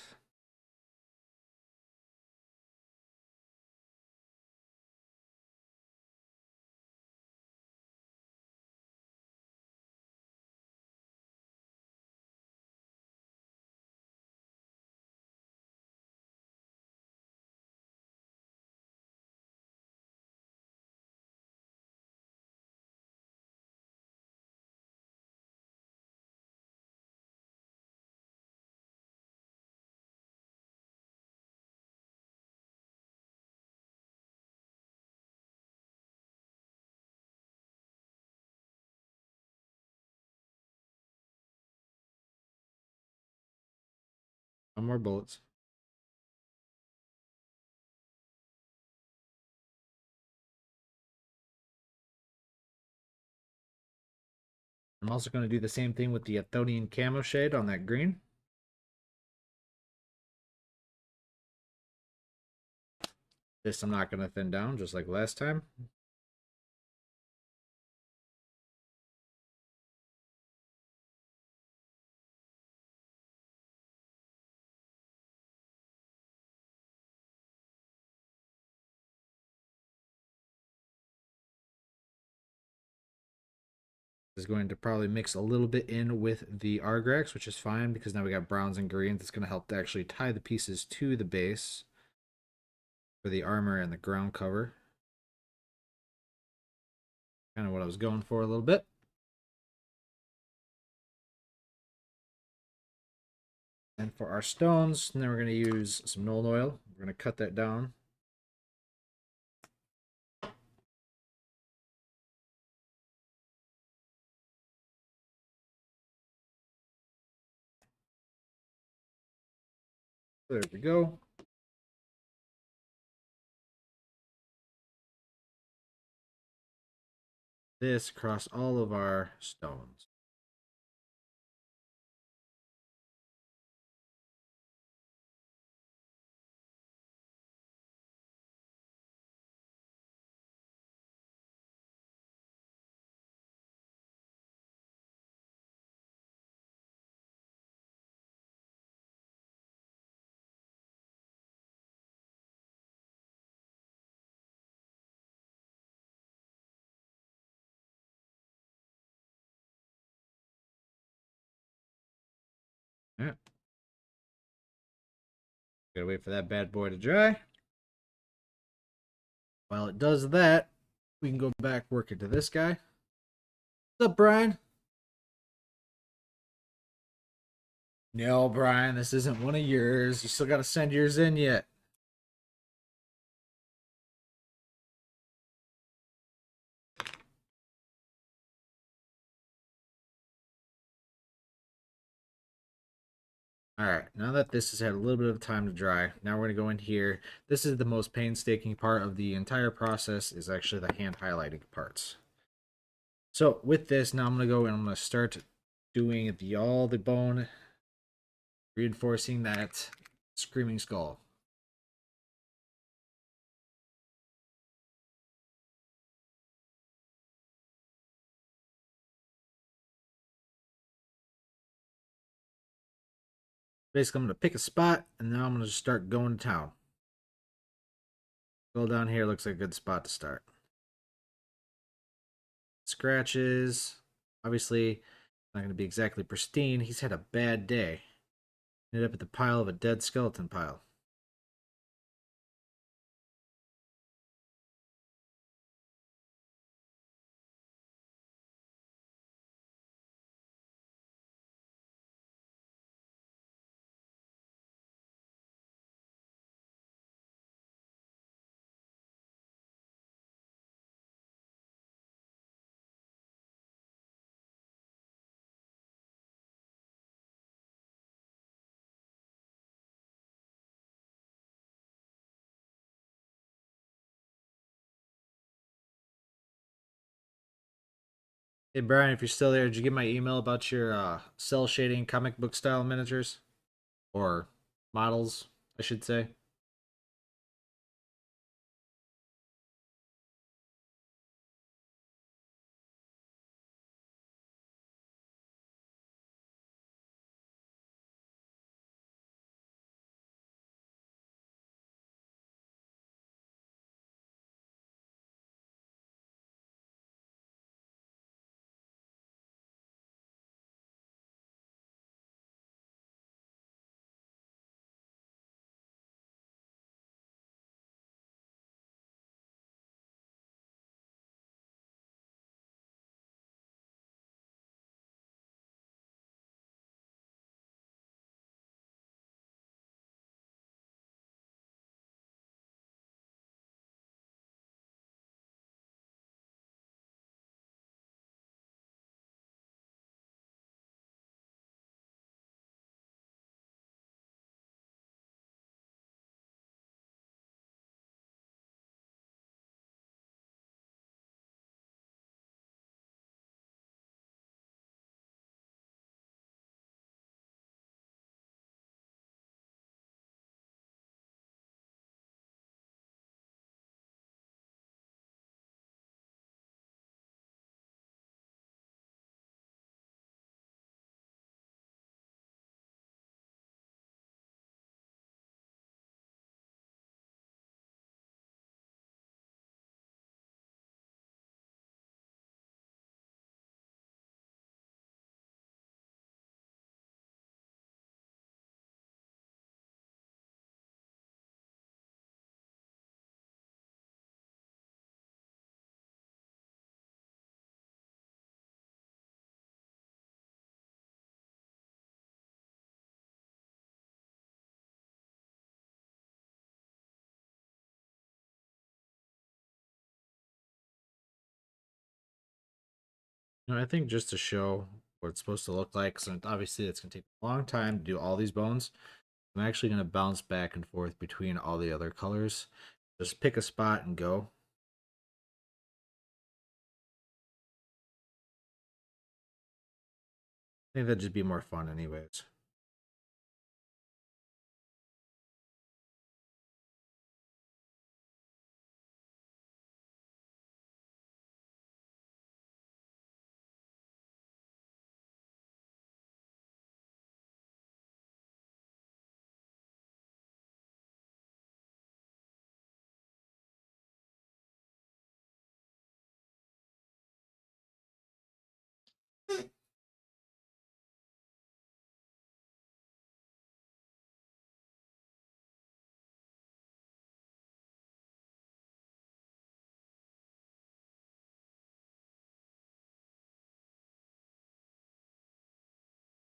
No more bullets. I'm also going to do the same thing with the Athonian camo shade on that green. This I'm not going to thin down just like last time. Is going to probably mix a little bit in with the Argrax, which is fine because now we got browns and greens. It's going to help to actually tie the pieces to the base for the armor and the ground cover. Kind of what I was going for a little bit. And for our stones, then we're going to use some Nuln Oil. We're going to cut that down. There we go. This across all of our stones. Yeah. Gotta wait for that bad boy to dry. While it does that, we can go back working to this guy. What's up, Brian? No, Brian, this isn't one of yours. You still gotta send yours in yet. Alright, now that this has had a little bit of time to dry, now we're going to go in here. This is the most painstaking part of the entire process, is actually the hand highlighting parts. So with this, now I'm going to go and I'm going to start doing all the bone, reinforcing that screaming skull. Basically, I'm going to pick a spot, and now I'm going to just start going to town. Go down here, looks like a good spot to start. Scratches. Obviously, not going to be exactly pristine. He's had a bad day. Ended up at the pile of a dead skeleton pile. Hey Brian, if you're still there, did you get my email about your cell shading comic book style miniatures or models, I should say? I think just to show what it's supposed to look like, because obviously it's going to take a long time to do all these bones. I'm actually going to bounce back and forth between all the other colors. Just pick a spot and go. I think that'd just be more fun anyways.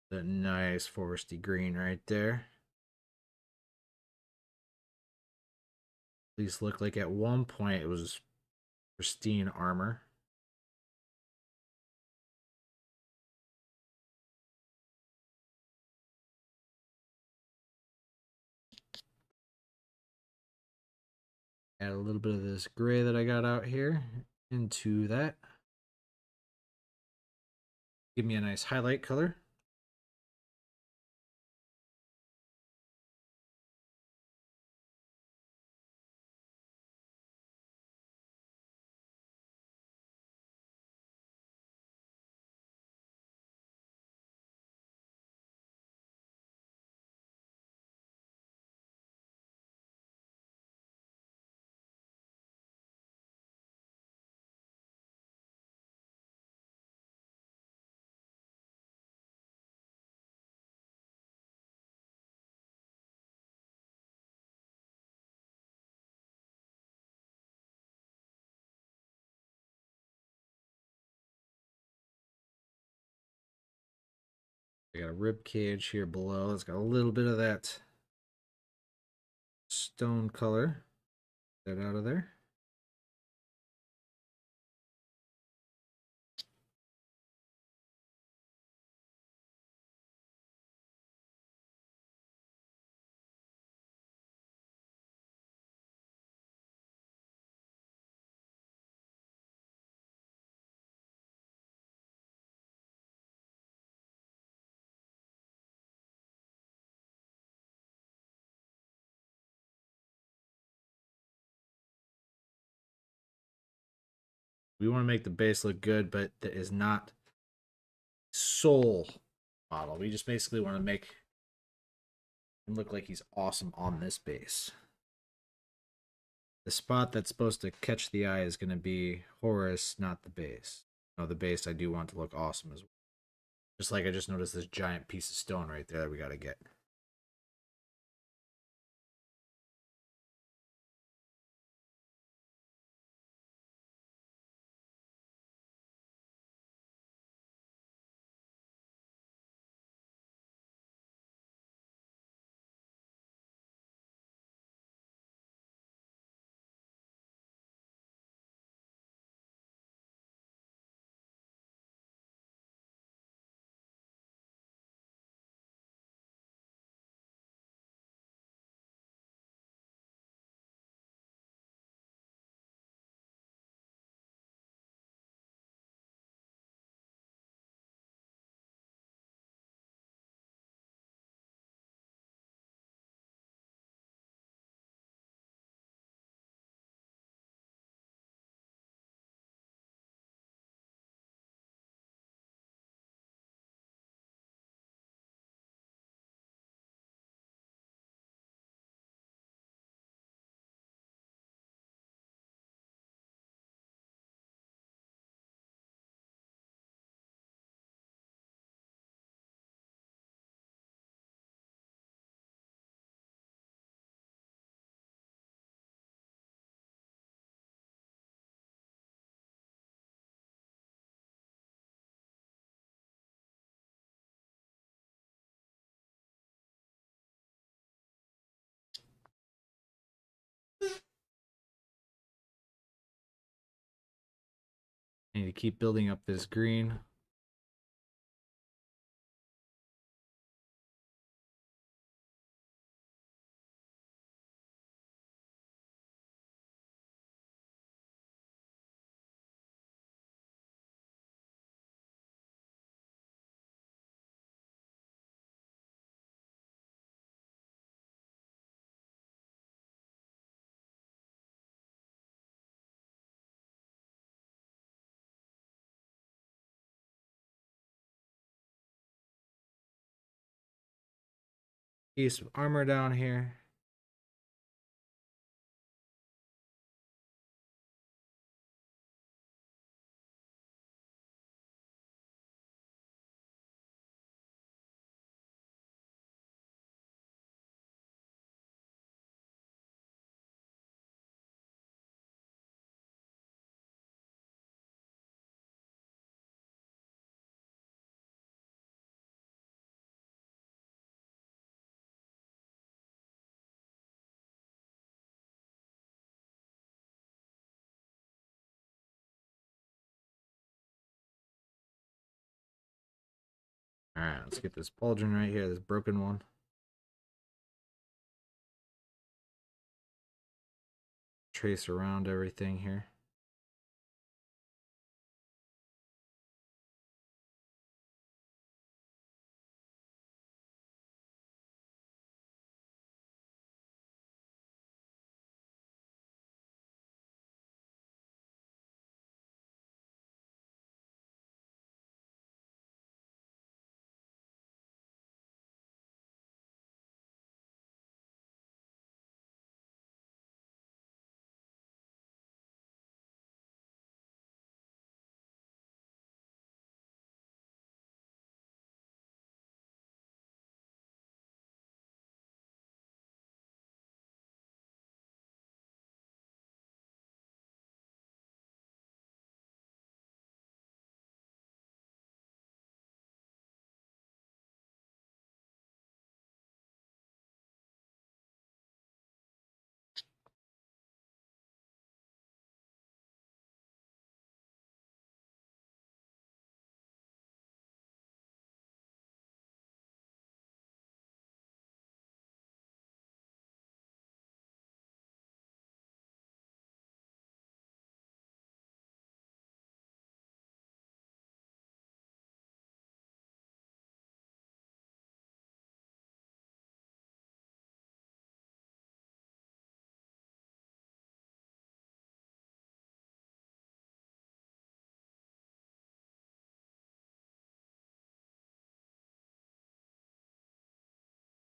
The nice foresty green right there. These look like at one point it was pristine armor. Add a little bit of this gray that I got out here into that. Give me a nice highlight color. I got a rib cage here below. It's got a little bit of that stone color. Get that out of there. We want to make the base look good, but that is not soul model. We just basically want to make him look like he's awesome on this base. The spot that's supposed to catch the eye is going to be Horus, not the base. No, the base I do want to look awesome as well. Just like I just noticed this giant piece of stone right there that we got to get. I need to keep building up this green. Piece of armor down here. Alright, let's get this pauldron right here, this broken one. Trace around everything here.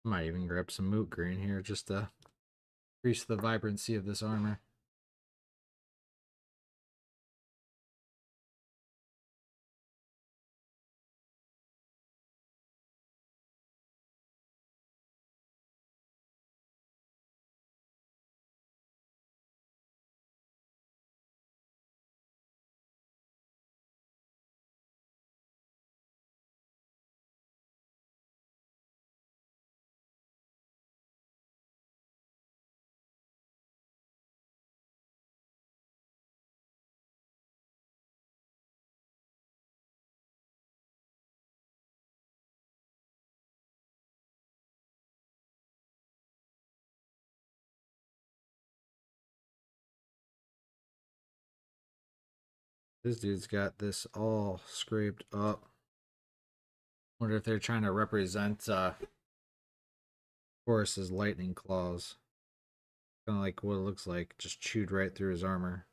Might even grab some moot green here just to increase the vibrancy of this armor. This dude's got this all scraped up. Wonder if they're trying to represent Horus's lightning claws. Kind of like what it looks like, just chewed right through his armor.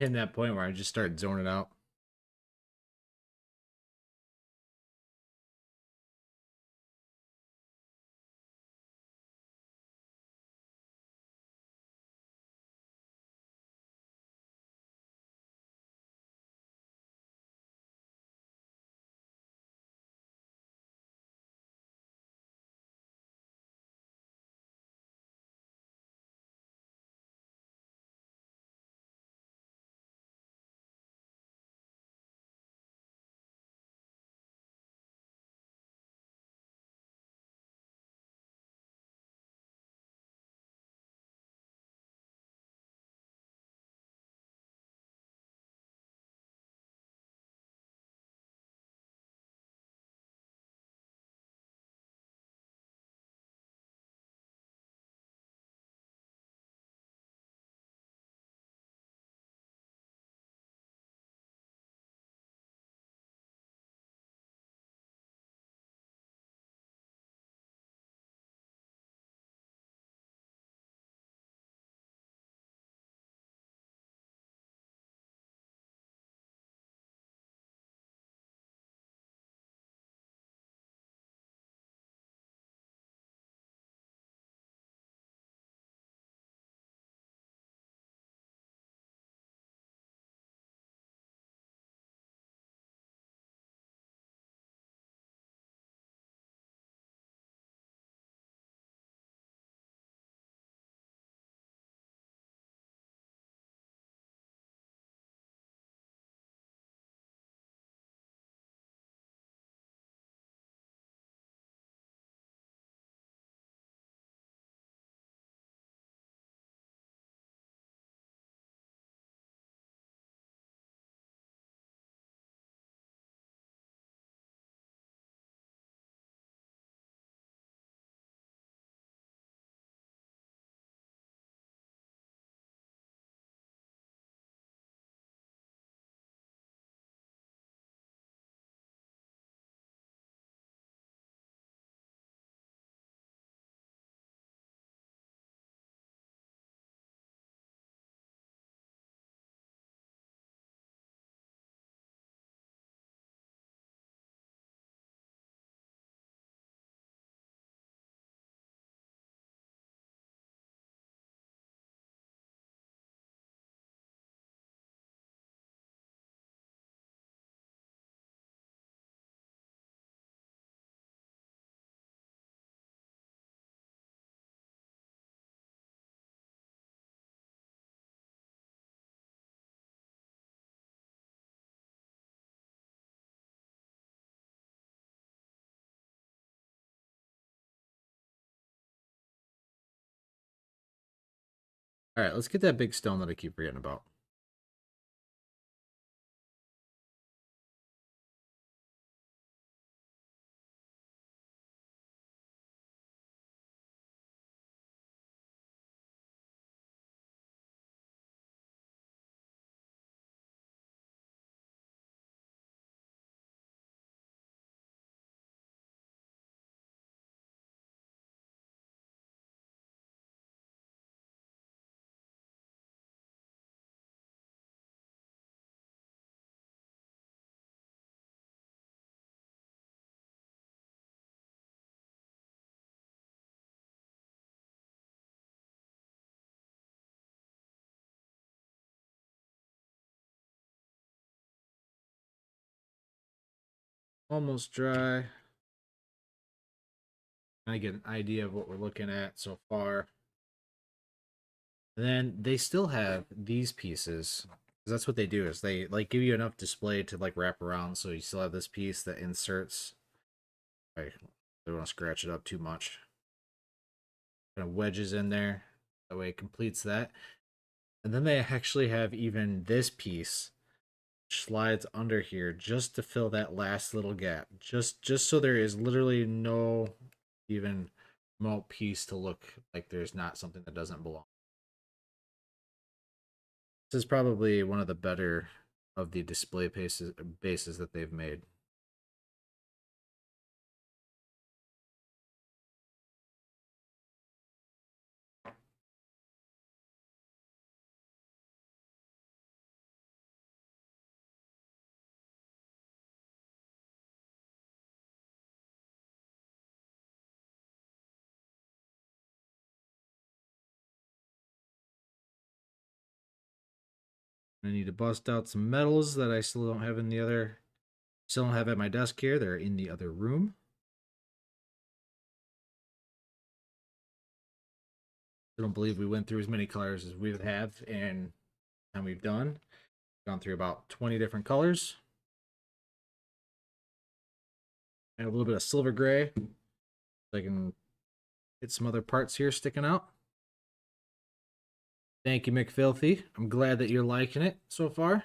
Hitting that point where I just start zoning out. All right, let's get that big stone that I keep forgetting about. Almost dry. I get an idea of what we're looking at so far. And then they still have these pieces. 'Cause that's what they do is they like give you enough display to like wrap around, so you still have this piece that inserts. I don't want to scratch it up too much. Kind of wedges in there. That way it completes that. And then they actually have even this piece slides under here just to fill that last little gap. Just so there is literally no even remote piece to look like there's not something that doesn't belong. This is probably one of the better of the display bases that they've made. I need to bust out some metals that I still don't have in the other, still don't have at my desk here. They're in the other room. I don't believe we went through as many colors as we have and we've done. Gone through about 20 different colors. And a little bit of silver gray. So I can get some other parts here sticking out. Thank you, McFilthy. I'm glad that you're liking it so far.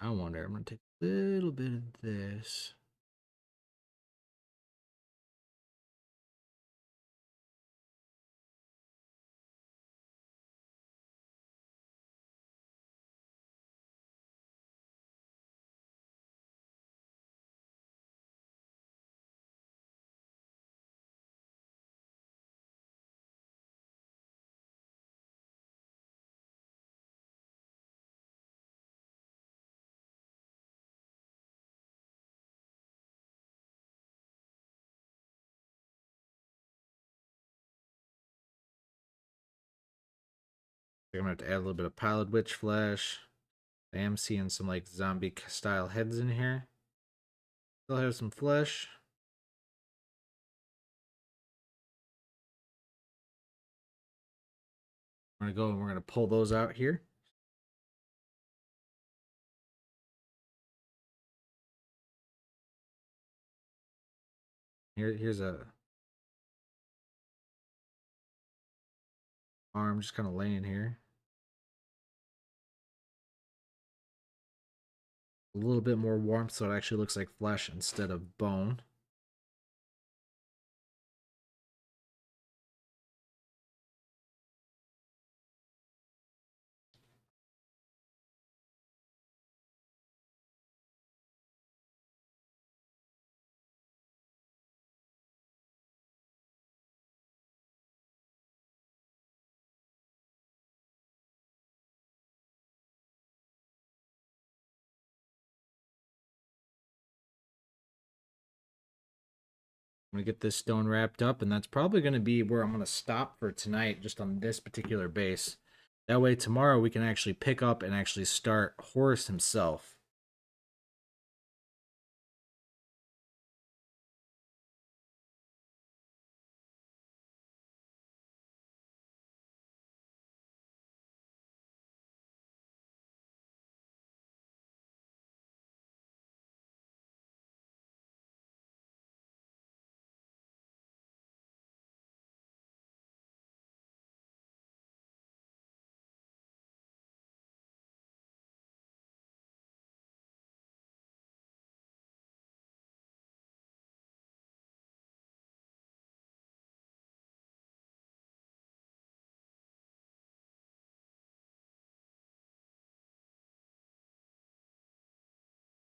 I wonder, I'm going to take a little bit of this. I'm going to have to add a little bit of Pilot Witch flesh. I am seeing some like zombie style heads in here. Still have some flesh. We're going to go and we're going to pull those out here. Here's a arm just kind of laying here. A little bit more warmth so it actually looks like flesh instead of bone. I'm gonna get this stone wrapped up, and that's probably gonna be where I'm gonna stop for tonight, just on this particular base. That way tomorrow we can actually pick up and actually start Horus himself.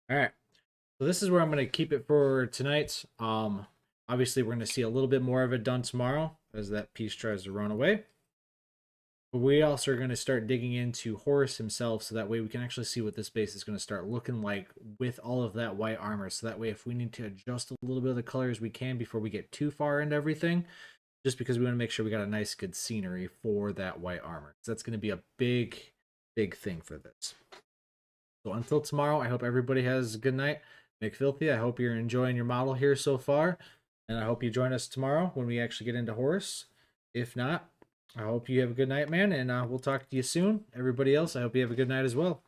All right. So this is where I'm going to keep it for tonight. Obviously we're going to see a little bit more of it done tomorrow as that piece tries to run away. But we also are going to start digging into Horus himself, so that way we can actually see what this base is going to start looking like with all of that white armor. So that way if we need to adjust a little bit of the colors, we can before we get too far into everything. Just because we want to make sure we got a nice good scenery for that white armor. So that's going to be a big, big thing for this. So until tomorrow, I hope everybody has a good night. McFilthy, I hope you're enjoying your model here so far. And I hope you join us tomorrow when we actually get into Horus. If not, I hope you have a good night, man. And we'll talk to you soon. Everybody else, I hope you have a good night as well.